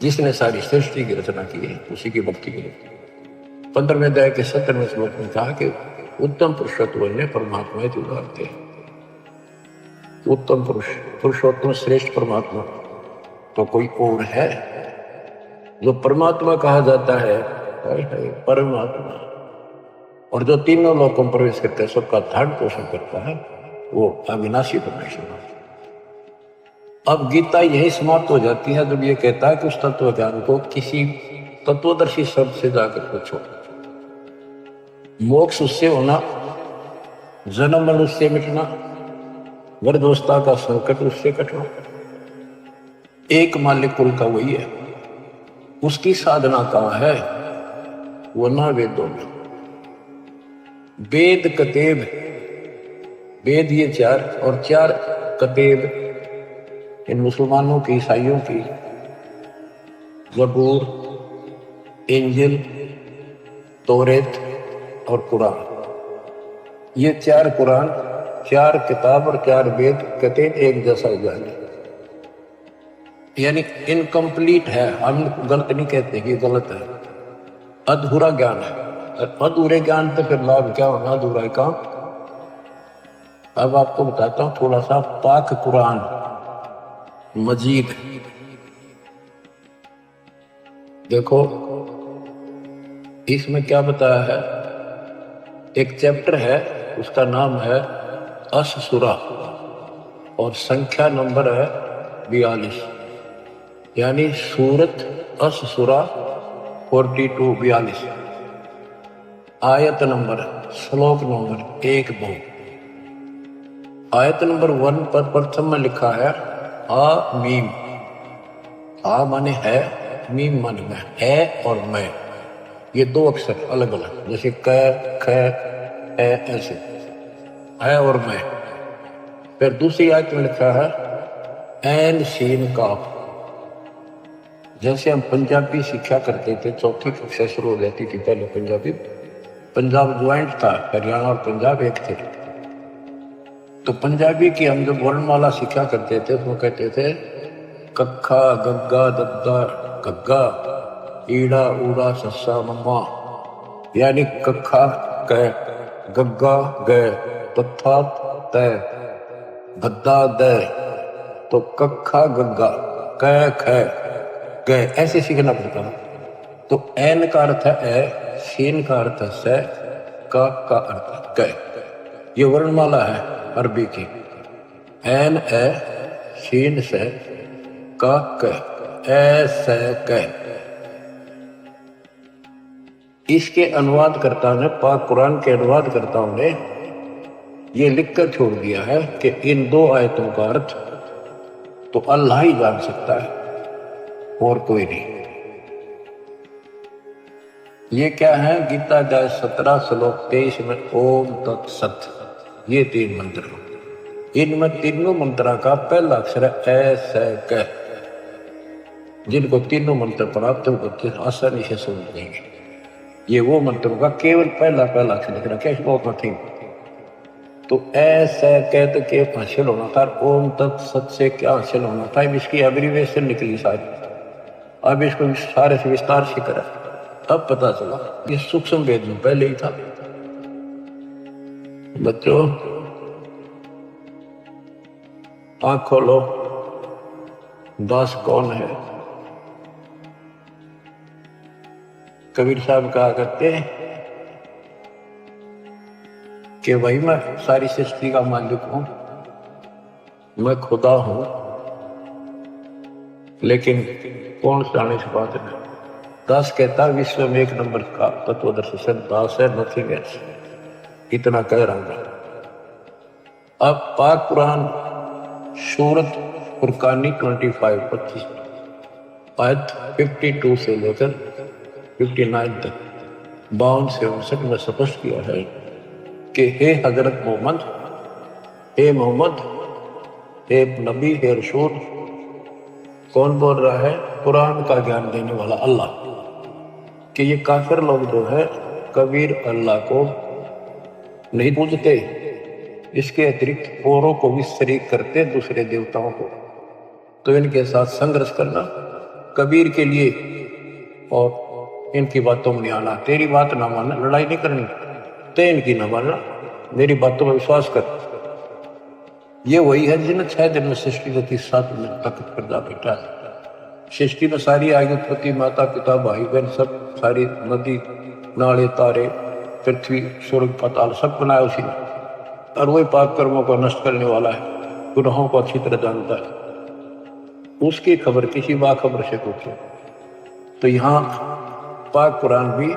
जिसने सारी सृष्टि की रचना की है उसी की भक्ति की। 15वें अध्याय के 17वें श्लोक में कहा कि उत्तम पुरुषत्व ने परमात्मा के उदाहरण थे। उत्तम पुरुष, पुरुषोत्तम श्रेष्ठ परमात्मा तो कोई और है जो परमात्मा कहा जाता है, परमात्मा, और जो तीनों लोकों में प्रवेश करता है, सबका धारण पोषण करता है, वो अविनाशी परमेश्वर। अब गीता यही समाप्त हो जाती है जब ये कहता है कि उस तत्व ज्ञान को किसी तत्वदर्शी शब्द से जाकर पूछो। मोक्ष उससे होना, जन्म मरण उससे मिटना, वृद्धावस्था का संकट उससे कटना, एक मालिक कुल का वही है। उसकी साधना कहाँ है? वो ना वेदों में। वेद कतेब, वेद ये 4 और 4 कतेब इन मुसलमानों की, ईसाइयों की, ज़बूर, इंजिल, तौरेत और कुरान, ये 4 कुरान, 4 किताब और 4 वेद कहते एक जैसा ज्ञान है, यानी इनकम्प्लीट है। हम गलत नहीं कहते कि गलत है, अधूरा ज्ञान है। अधूरे ज्ञान तो फिर लाभ क्या होना, अधूरा काम। अब आपको बताता हूं थोड़ा सा पाक कुरान मजीद, देखो इसमें क्या बताया है। एक चैप्टर है, उसका नाम है अस-सूरा और संख्या नंबर है 42, यानी सूरत अस-सूरा 42, 42, आयत नंबर, श्लोक नंबर 1, 2। आयत नंबर 1 पर प्रथम में लिखा है आ मीम। आ माने है, मीम माने मैं, है और मैं, ये 2 अक्षर अलग अलग, जैसे क, ख, ए, ऐसे है और मैं। फिर दूसरी आयत में लिखा है ऐन शीन काफ। जैसे हम पंजाबी शिक्षा करते थे, 4थी कक्षा शुरू हो जाती थी पहले पंजाबी, पंजाब ज्वाइंट था, हरियाणा और पंजाब एक थे। तो पंजाबी की हम जब वर्णमाला सीखा करते थे तो कहते थे कक्खा गग्गा दद्दा गग्गा, ईड़ा ऊड़ा सस्सा मम्मा, यानी कक्खा क, गग्गा ग, तथा तय, गद्दा द, तो कक्खा गग्गा क ख ग, ऐसे सीखना पड़ता है। तो एन का अर्थ है ए, शीन का अर्थ है से, का अर्थ है क। ये वर्णमाला है अरबी की, एन ए, शीन से, का क, ए से क। इसके अनुवादकर्ता ने, पाक कुरान के अनुवादकर्ताओं ने ये लिखकर छोड़ दिया है कि इन 2 आयतों का अर्थ तो अल्लाह ही जान सकता है और कोई नहीं। ये क्या है? गीता अध्याय 17 श्लोक 23 में ओम तत्सत, ये 3 मंत्र। इनमें तीनों मंत्रा का पहला अक्षर है ए से क। जिनको तीनों मंत्र प्राप्त होते आसानी से समझ लेंगे। ये वो मंत्रों का केवल पहला पहला अक्षर लिख रखा है, बहुत नथिंग। तो ऐसा कहते के हासिल होना था, ओम तत्सत से क्या हासिल होना था, अब इसकी एब्रीवेशन निकली सारी। अब इसको सारे से विस्तार से करा, अब पता चला ये सूक्ष्म वेद में पहले ही था। बच्चों आंख खोलो, दास कौन है? कबीर साहब कहा करते कि भाई मैं सारी सृष्टि का मालिक हूं, मैं खुदा हूं, लेकिन कौन जाने से बात है। दास कहता विश्व में 1 नंबर का तत्वदर्शी संत दास है, नथिंग एल्स। इतना कह रहा हूं। अब पाक कुरान सूरत फुरकानी 25 आयत 52 से लेकर 59 तक 52 से 59 में स्पष्ट किया है कि हे हजरत मोहम्मद, हे मोहम्मद, हे नबी, हे रसूल। कौन बोल रहा है? कुरान का ज्ञान देने वाला अल्लाह। कि ये काफिर लोग जो है कबीर अल्लाह को नहीं पूजते, इसके अतिरिक्त औरों को भी शरीक करते, दूसरे देवताओं को। तो इनके साथ संघर्ष करना कबीर के लिए, और इनकी बातों में नहीं आना। तेरी बात ना मानना, लड़ाई नहीं करनी, ते इनकी ना मानना, मेरी बातों में विश्वास कर। ये वही है जिसने 6 दिन में सृष्टि को 7 दिन तक पैदा बैठा है। सृष्टि में सारी आयु उत्पत्ति, माता पिता भाई बहन सब, सारी नदी नाले तारे पृथ्वी स्वर्ग पाताल सब बनाया उसी ने। और वही पाप कर्मों को नष्ट करने वाला है, गुनाहों को अच्छी तरह जानता है। उसकी खबर किसी बाखबर से पूछो। तो यहाँ पाक कुरान भी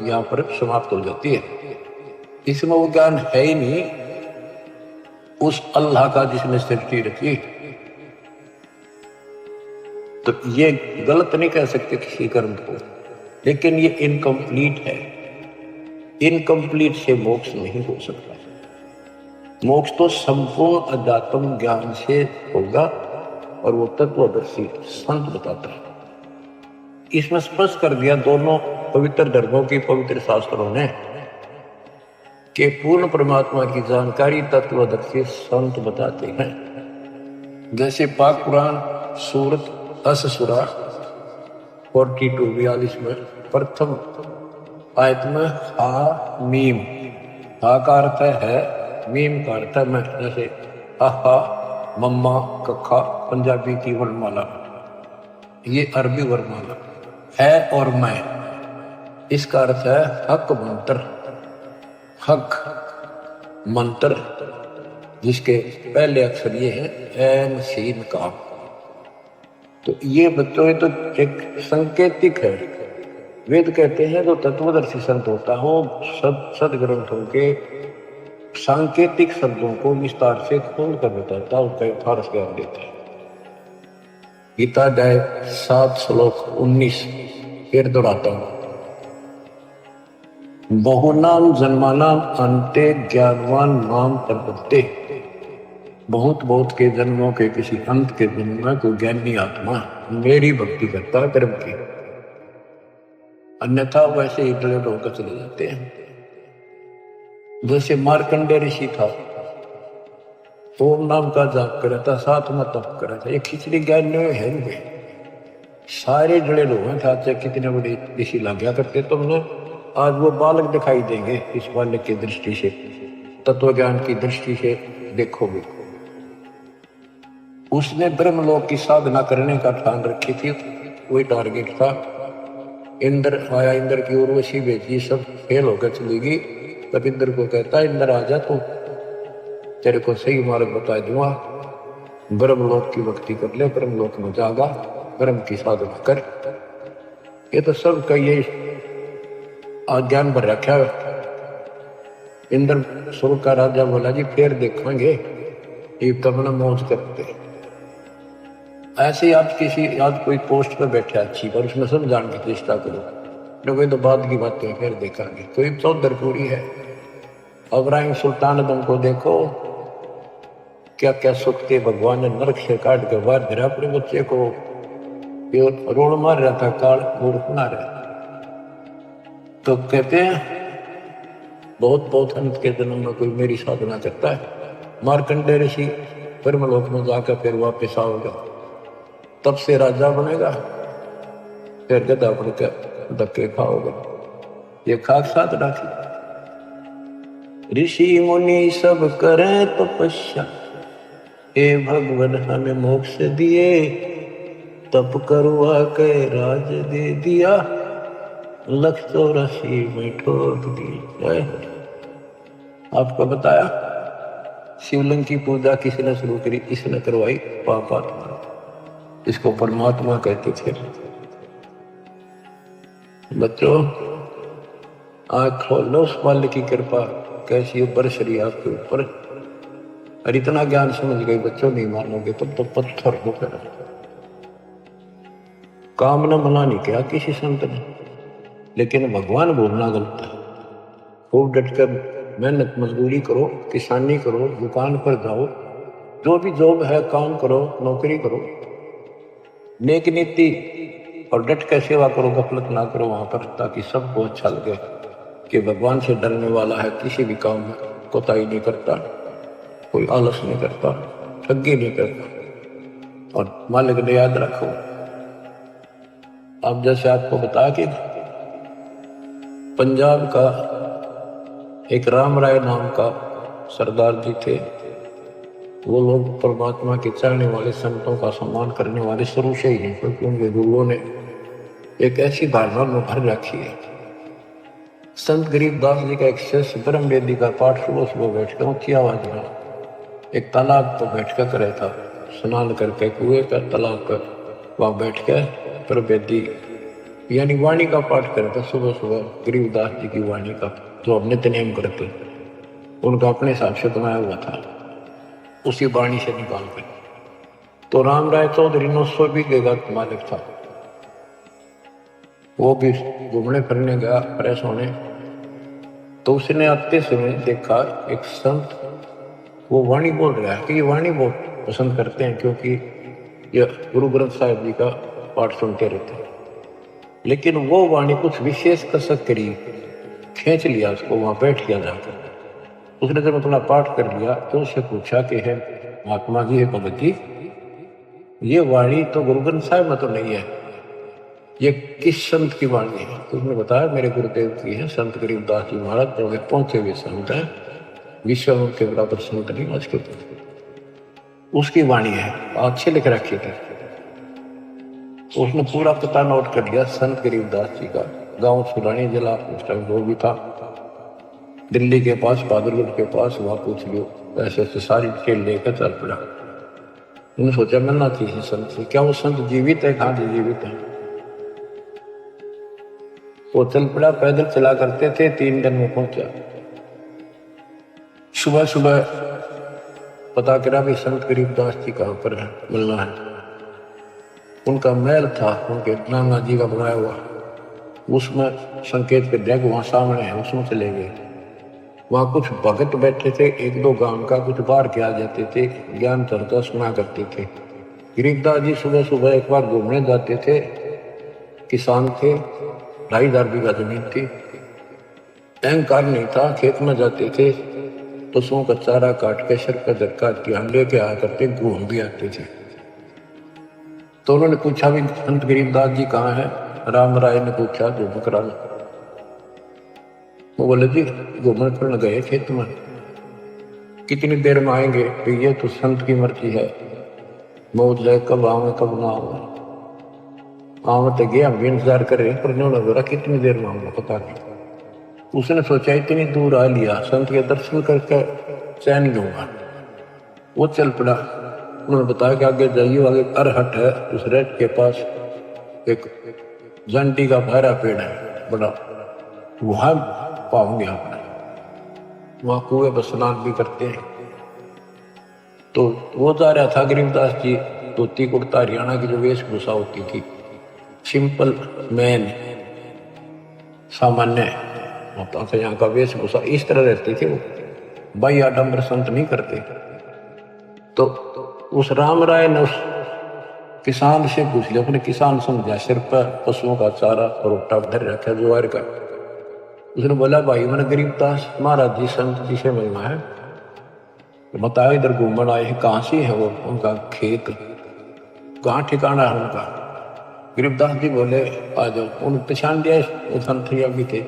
यहाँ पर समाप्त हो जाती है। इसमें वो ज्ञान है ही नहीं उस अल्लाह का जिसने सृष्टि रची। तो ये गलत नहीं कह सकते किसी कर्म को, लेकिन ये इनकम्प्लीट है। इनकम्प्लीट से मोक्ष नहीं हो सकता। मोक्ष तो संपूर्ण अध्यात्म ज्ञान से होगा, और वो तत्वदर्शी संत बताता है। इसमें स्पष्ट कर दिया दोनों पवित्र धर्मों की पवित्र शास्त्रों ने कि पूर्ण परमात्मा की जानकारी तत्वदर्शी संत बताते हैं। जैसे पाक कुरान सूरत अस-सूरा 42 में प्रथम आयत में हा मीम, हा का अर्थ है, मीम का अर्थ है मैं। जैसे आहा, मम्मा, कखा पंजाबी की वर्णमाला, ये अरबी वर्णमाला है। और मैं, इसका अर्थ है हक मंत्र, हक मंत्र, जिसके पहले अक्षर ये है ऐन सीन का। तो ये बच्चों ये तो एक संकेतिक है। वेद कहते हैं जो तत्वदर्शी संत होता है वो सदग्रंथों के सांकेतिक शब्दों को विस्तार से खोल कर बताता है, उसका यथार्थ ज्ञान देता है। गीता अध्याय 7 श्लोक 19 फिर दोहराता हूं। बहुनाम जन्मानाम अंते ज्ञानवान नाम प्रपत्ते। बहुत बहुत के जन्मों के किसी अंत के जन्म में कोई ज्ञानी आत्मा मेरी भक्ति करता है कर्म की, अन्यथा वैसे ही दृढ़ होकर चले जाते हैं। जैसे मार्कंडेय ऋषि था, ओम नाम का जाप करा था, 7 में तप करा था। ये खिचड़ी ज्ञान है नहीं, सारे जड़े लोग हैं। चाहे कितने बड़े ऋषि लग गया करते तुमने, आज वो बालक दिखाई देंगे। इस बालक की दृष्टि से, तत्व ज्ञान की दृष्टि से देखोगे। उसने ब्रह्मलोक की साधना करने का ठान रखी थी, वही टारगेट था। इंद्र आया, इंद्र की उर्वशी भेजी, सब फेल होकर चली गई। तब इंद्र को कहता है इंद्र आजा, तू तेरे को सही मार्ग बता दूंगा, ब्रह्मलोक की भक्ति कर ले, ब्रह्मलोक में जागा, ब्रह्म की साधना कर। ये तो सब का ये ज्ञान भर रखा है। इंद्र स्वर्ग का राजा बोला जी फिर देखेंगे, ये तब न मौज करते। ऐसे आप किसी आज कोई पोस्ट पर बैठे अच्छी, पर उसमें समझाने की चेष्टा करो, कोई तो बाद की बातें फिर देखेंगे। कोई चौधरपुरी है, इब्राहिम सुल्तान आदम को देखो, क्या क्या सुख के भगवान ने नरक से काट कर बाहर गिरा अपने बच्चे को, रोड मार रहा था, काल मूर्ख बना रहा। तो कहते हैं बहुत बहुत अंत के जन्म में कोई मेरी साधना करता है, मार्कंडेय ऋषि ब्रह्मलोक में जाकर फिर वापस आओगे, तब से राजा बनेगा, फिर गधा बनकर धक्के खाओगे। ये खाक साधना थी। ऋषि मुनि सब करें तपस्या, हे भगवान हमें मोक्ष दिए, तप करवा के राज दे दिया, 184 में ठोक दी। आपको बताया शिवलिंग की पूजा किसने शुरू करी, किसने करवाई? पापात्मा। इसको परमात्मा कहते थे। बच्चों आँख खोलो, उस वाले की कृपा कैसी बरस रही आपके ऊपर। और इतना ज्ञान समझ गए बच्चों, नहीं मानोगे तब तो पत्थर हो कर काम न मना नहीं किया किसी संत ने, लेकिन भगवान बोलना गलत है। खूब डटकर मेहनत मजदूरी करो, किसानी करो, दुकान पर जाओ, जो भी जॉब है काम करो, नौकरी करो, नेक नीति और डट कर सेवा करो, गफलत ना करो वहां पर, ताकि सबको अच्छा लगे कि भगवान से डरने वाला है, किसी भी काम में कोताही नहीं करता, कोई आलस नहीं करता, ठगी नहीं करता। और मालिक ने याद रखो, अब जैसे आपको बताया कि पंजाब का एक राम राय नाम का सरदार जी थे, वो लोग परमात्मा के चाहने वाले, संतों का सम्मान करने वाले शुरू से ही हैं, क्योंकि उनके गुरुओं ने एक ऐसी धारणा में भर रखी है। संत गरीबदास जी का एक शिष्य ब्रह्म वेदी का पाठ सुबह सुबह बैठकर ऊंची आवाज में एक तालाब पर बैठकर करे था, स्नान करके कुएं का तालाब पर वहां बैठ कर ब्रह्म वेदी यानी वाणी का पाठ करे था सुबह सुबह, गरीबदास जी की वाणी का, जो अब नित्य नियम करते, उनका अपने हिसाब से बनाया हुआ था, उसी वाणी से निकाल कर। तो राम राय चौधरी 900 बीघे का मालिक था, वो भी घूमने फिरने गया फ्रेश होने, तो उसने आते समय देखा एक संत वो वाणी बोल रहा है कि ये वाणी बहुत पसंद करते हैं, क्योंकि ये गुरु ग्रंथ साहिब जी का पाठ सुनते रहते हैं। लेकिन वो वाणी कुछ विशेष कसक करी, खींच लिया उसको, वहां बैठ गया जाकर। उसने जब अपना पाठ कर लिया तो उससे पूछा कि है महात्मा जी, है भगत जी, ये वाणी तो गुरु ग्रंथ साहिब में तो नहीं है, ये किस संत की वाणी है? तो उसने बताया मेरे गुरुदेव की है, संत गरीबदास जी महाराज, जो पहुंचे हुए संत है, विश्व में के बराबर संत नहीं आज के, उसकी वाणी है, अच्छे लिख रखी थी। उसने पूरा पता नोट कर लिया संत गरीबदास जी का, गांव सुलानी जिला उस टाइम जो भी था, दिल्ली के पास, बहादुरगढ़ के पास, वहां पूछ लियो। ऐसे ऐसे सारी डिटेल लेकर चल पड़ा। उन्होंने सोचा मिलना चाहिए संत से, क्या वो संत जीवित है? कहाँ जीवित है? वो चल पड़ा, पैदल चला करते थे, 3 दिन में पहुंचा। सुबह सुबह पता करा भी संत गरीबदास जी कहाँ पर है, मिलना है। उनका महल था, उनके नाना जी का बनाया हुआ, उसमें संकेत के डेग वहां सामने है, उसमें चले गए। वहां कुछ भगत बैठे थे, 1-2 गांव का, कुछ बाहर के आ जाते थे, ज्ञान चर्चा सुना करते थे। गरीबदास जी सुबह सुबह एक बार घूमने जाते थे, किसान थे, 2,500 बीघा जमीन थी, अहंकार नहीं था, खेत में जाते थे, पशुओं का चारा काट के सर का धक्का ध्यान लेके आया करते, घूम भी आते थे। तो उन्होंने पूछा भी संत गरीबदास जी कहाँ है? राम राय ने पूछा, जो बकरा ने। वो बोले जी घूमने फिरने गए खेत में, कितनी देर में आएंगे? तो ये तो संत की मर्जी है, मौत जाए कब आवे कब ना आवे, आवे तो गया, हम भी इंतजार कर रहे हैं, पर उन्होंने बोला कितनी देर में आऊंगा पता नहीं। उसने सोचा इतनी दूर आ लिया, संत के दर्शन करके चैन लूंगा। वो चल पड़ा। उन्होंने बताया कि आगे जाइए, आगे अरहट है, उस रेट के पास एक जंटी का बहरा पेड़ है बड़ा, वहां पाओगे आपने, वहां कुएं पर स्नान भी करते हैं। तो वो जा रहा था गरीबदास जी, धोती कुर्ता हरियाणा की जो वेशभूषा होती थी, सिंपल मैन, सामान्य होता था यहाँ का वेशभूषा, इस तरह रहती थी वो, भाई आडम्बर संत नहीं करते। तो उस राम राय ने उस किसान से पूछ लिया, अपने किसान समझा, सिर पर पशुओं का चारा और उट्टा धर रखा ज्वार का, उसने बोला भाई मैंने गरीबदास महाराज जी संत जी से मिलना है, बताओ इधर घूमन आए हैं, कहाँ से है वो? उनका खेत कहाँ ठिकाना है उनका? गरीबदास जी बोले आ जाओ। उन्होंने पहचान दिया वो संत भी थे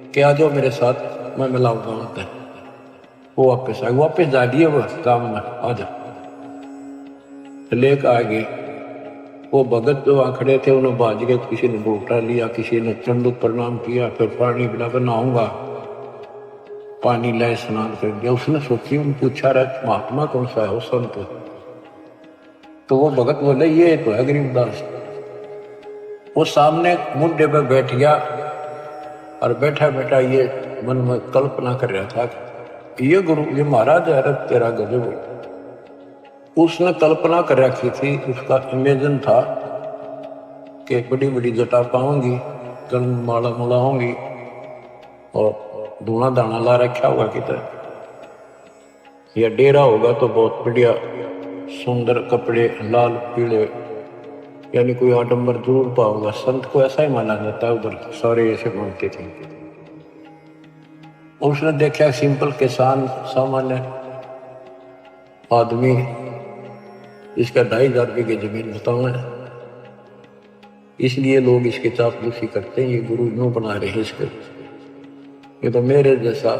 कि आ जाओ मेरे साथ, मैं मिलाऊंगा उनसे। वो वापस आए, वापस जा दिए वो काम में, आ जाओ लेकर आ गए। वो भगत जो वहाँ खड़े थे उन्हें बाज गए, किसी ने बूटा लिया, किसी ने चंडुक प्रणाम किया, फिर पानी पिलाकर नहाऊंगा, पानी लाए स्नान कर दिया। उसने सोची, उन पूछा रहा महात्मा कौन सा है वो संत? तो वो भगत बोले ये तो है गरीबदास। वो सामने मुद्दे पर बैठ गया और बैठा बैठा ये मन में कल्पना कर रहा था ये गुरु ये महाराज है, तेरा गजब। उसने कल्पना कर रखी थी, उसका इमेजिन था कि बड़ी बड़ी जटा पाऊंगी, गल माला माला होंगी और धुआं दाना ला रखा होगा किधर, या डेरा होगा तो बहुत बढ़िया सुंदर कपड़े लाल पीले, यानी कोई आडम्बर जरूर पाऊंगा। संत को ऐसा ही माना जाता है, उधर सारे ऐसे मानते थे। उसने देखा सिंपल किसान सामान्य आदमी, इसका 2500 बीघे जमीन बताओ है, इसलिए लोग इसके चापलूसी करते हैं, ये गुरु यूं बना रहे हैं इसके। ये तो मेरे जैसा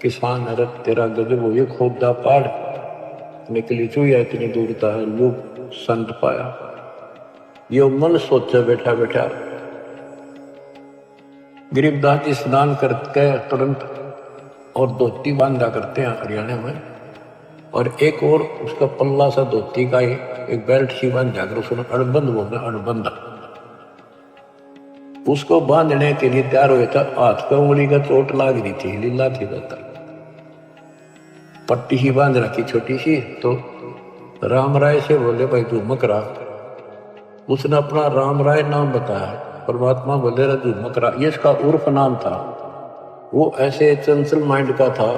किसान है, तेरा गजब हो, ये खोदा पहाड़ निकली चुया इतनी दूरता है, लोग संत पाया। ये मन सोचे बैठा बैठा। गरीबदास जी स्नान करके तुरंत और धोती बांधा करते हैं हरियाणा में, और एक और उसका पल्ला सा धोती का एक बेल्ट सी बांध जाकर उसने अड़बंद बोला, अड़बंद। उसको बांधने के लिए तैयार हुआ था, हाथ का उंगली का चोट लाग रही थी, लीला थी जाता, पट्टी ही बांध रखी छोटी सी। तो राम राय से बोले भाई झूमक रहा। उसने अपना राम राय नाम बताया, परमात्मा बोले रहा झूमक रहा, ये इसका उर्फ नाम था। वो ऐसे चंचल माइंड का था,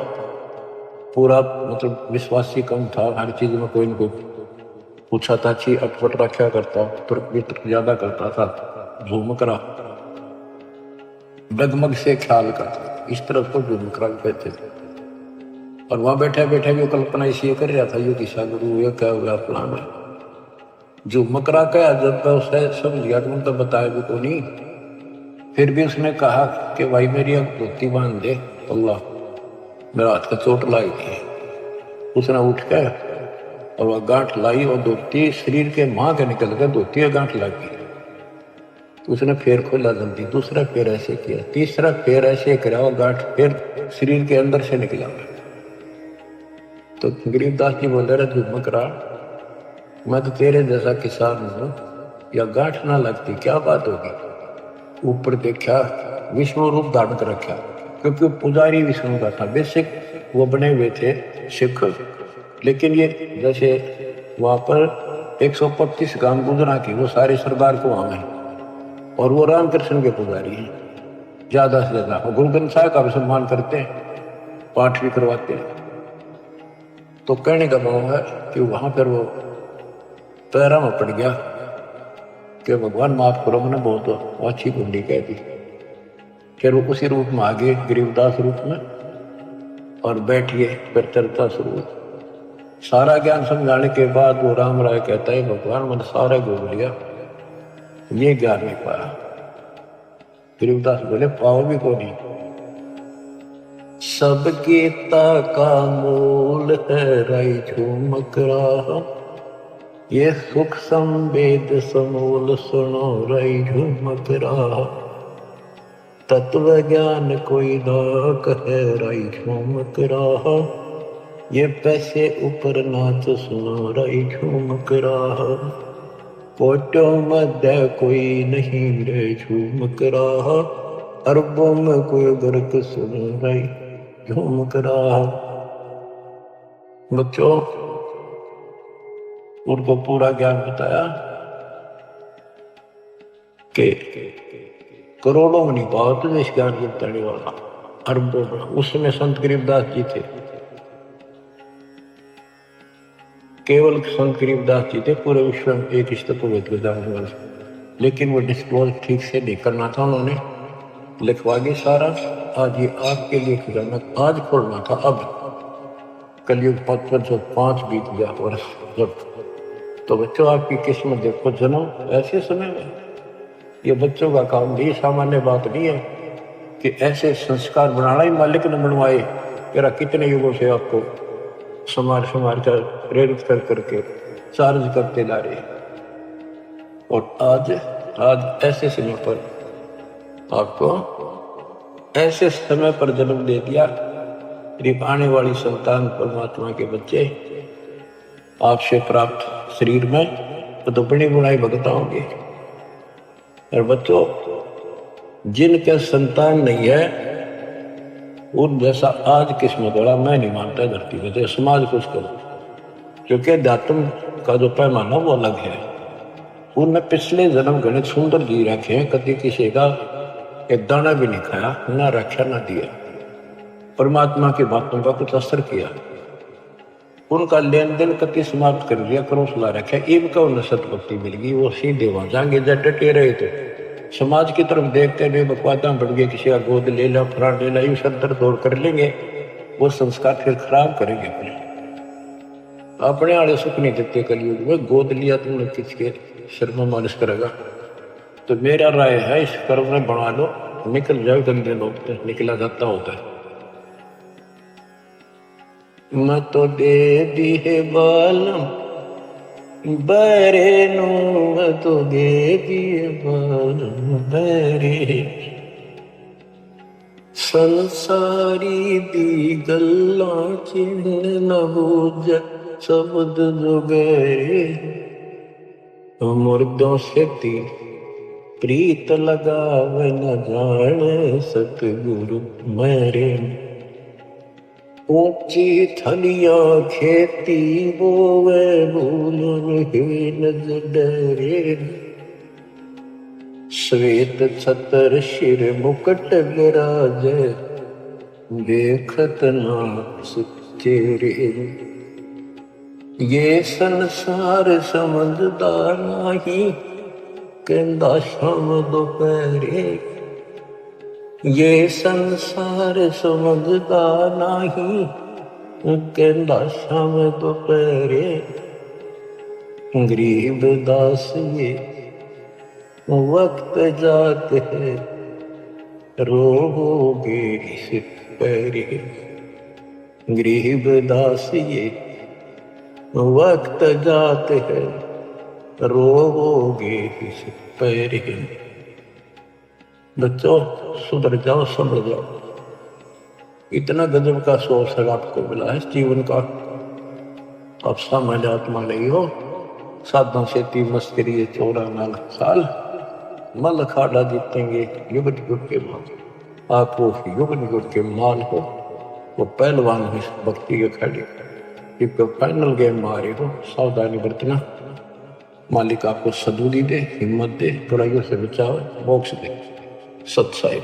पूरा मतलब विश्वासी कम था, हर चीज में कोई न कोई पूछा था, अच्छी अटपट रखा करता, तुर्क वितर्क ज्यादा करता था। झूमकरा डगमग से ख्याल करता, इस तरह को झूमकरा कहते थे। और वहां बैठे बैठे भी कल्पना इसलिए कर रहा था, ये किसा गुरु ये क्या हुआ प्लान है। झूमकरा का जब उसे समझ गया तो मतलब बताया भी को नहीं, फिर भी उसने कहा कि भाई मेरी अब धोती बांध दे, अल्लाह मेरा हाथ का चोट लाई थी। उसने उठ कर और वह गांठ लाई और धोती शरीर के मां के निकल कर धोती गांठ लग गई। उसने फिर खोला जल्दी, दूसरा पैर ऐसे किया, तीसरा पैर ऐसे करा और गांठ फिर शरीर के अंदर से निकला। तो गरीबदास जी बोल रहे झूमकरा, मैं तो तेरे जैसा किसान हूं, या गांठ ना लगती क्या बात होगी। ऊपर देखा, विष्णु रूप धारण कर रखा, क्योंकि पुजारी विष्णु का था। बेसिक वो बने हुए थे सिख, लेकिन ये जैसे वहां पर 125 गांव गुजरा की वो सारे सरदार को वहां है, और वो रामकृष्ण के पुजारी हैं ज्यादा से ज्यादा। गुरु ग्रंथ साहिब का भी सम्मान करते हैं, पाठ भी करवाते हैं। तो कहने का भाव है कि वहां पर वो पैरा में पड़ गया कि भगवान माफ करो, मैंने बहुत अच्छी कुंडी कह दी। फिर वो उसी रूप में आगे गरीबदास रूप में और बैठिए, फिर चर्चा शुरू। सारा ज्ञान समझाने के बाद वो राम राय कहता है भगवान मैंने सारा घूम लिया, ये ज्ञान नहीं पाया। गरीबदास बोले पाओ भी को नहीं। सब गीता का मूल है राई झूमक रहा, ये सुख संवेद समूल सुनो राई झूमक रहा। तत्व ज्ञान कोई ना कहे राई झूमक रहा, ये पैसे ऊपर नाच सुनो राई झूमक रहा। कोटों मध्य कोई नहीं रे झूमक रहा, अरबों में कोई गर्क सुनो राई झूमक रहा। बच्चों उनको पूरा ज्ञान बताया कि करोड़ों में नहीं बहुत इस ज्ञान को बताने वाला, अरबों में। उस समय संत गरीबदास जी थे, केवल संत गरीबदास जी थे, पूरे विश्व में एक इष्ट को जानने वाले। लेकिन वो डिस्क्लोज ठीक से नहीं करना था, उन्होंने लिखवा के सारा आज ये आपके लिए खजाना आज खोलना था। अब कलयुग 5 बीत गया वर्ष जब। तो बच्चों आपकी किस्मत देखो, जन्म ऐसे समय में, ये बच्चों का काम भी सामान्य बात नहीं है कि ऐसे संस्कार बनाना ही मालिक ने बनवाए। तेरा कितने युगों से आपको समाज कर प्रेरित कर करके चार्ज करते ला रहे, और आज ऐसे समय पर आपको ऐसे समय पर जन्म दे दिया। करीब आने वाली संतान परमात्मा के बच्चे आपसे प्राप्त शरीर में तो बड़ी बुराई भगता होंगे। और बच्चों जिनके संतान नहीं है उन जैसा आज किस्मत वाला मैं नहीं मानता धरती में। तो समाज कुछ करो, क्योंकि अध्यात्म का जो पैमाना वो अलग है। उनने पिछले जन्म घने सुंदर जी रखे हैं, कभी किसी का एक दाना भी नहीं खाया, ना रखा ना दिया, परमात्मा की बातों का कुछ असर किया, उनका लेन देन कति समाप्त कर दिया, करो सुला रखा। इनका उन्हें सतभक्ति मिल गई, वो सीधे वहां जाएंगे। जब डटे रहे तो समाज की तरफ देखते हुए बकवादा बढ़ गए, किसी का गोद ले ला, फरार ले ला, यूं सदर दौड़ कर लेंगे, वो संस्कार फिर खराब करेंगे। अपने आड़े सुख नहीं देते कलयुग में। गोद लिया तुमने किसके शर्मा मालिश करेगा। तो मेरा राय है इस कर्म में बना लो, निकल जाओ गंदे लोग से, निकला जाता होता है। मैं तो दे दी है बालम बरे नू, मैं तो दे दी है बालम बरे, संसारी दी गल्ला चिन्ह न बूझ शब्द जो गहरे, मुर्दों से ती प्रीत लगावे न जाने सतगुरु मेरे, ऊंची थलिया खेती बोवे भूलन ही न डरे, श्वेत छतर शिर मुकुट विराजे देखत नास चेहरे, ये संसार समझदार नहीं कहंदा शाम दोपहरे, ये संसार समझदार नहीं कहंदा शाम दोपहरे, गरीब दास ये वक्त जाते है रोगे इस पैरे, गरीब दास ये वक्त जाते है रोगे इस पैरे। बच्चों सुधर जाओ, समझ जाओ। इतना गजब का अवसर आपको मिला है जीवन का। आप सामान्य आत्मा नहीं हो। साधना से ती मस्करी 14 साल मल खाड़ा जीतेंगे युग युग के बाद। आप वो युग युग के माल हो, वो पहलवान हो इस भक्ति के खड़े, इनको फाइनल गेम मारे हो। सावधानी बरतना, मालिक आपको सद्बुद्धि दे, हिम्मत दे, बुराइयों से बचाओ, मोक्ष दे। सत साहिब।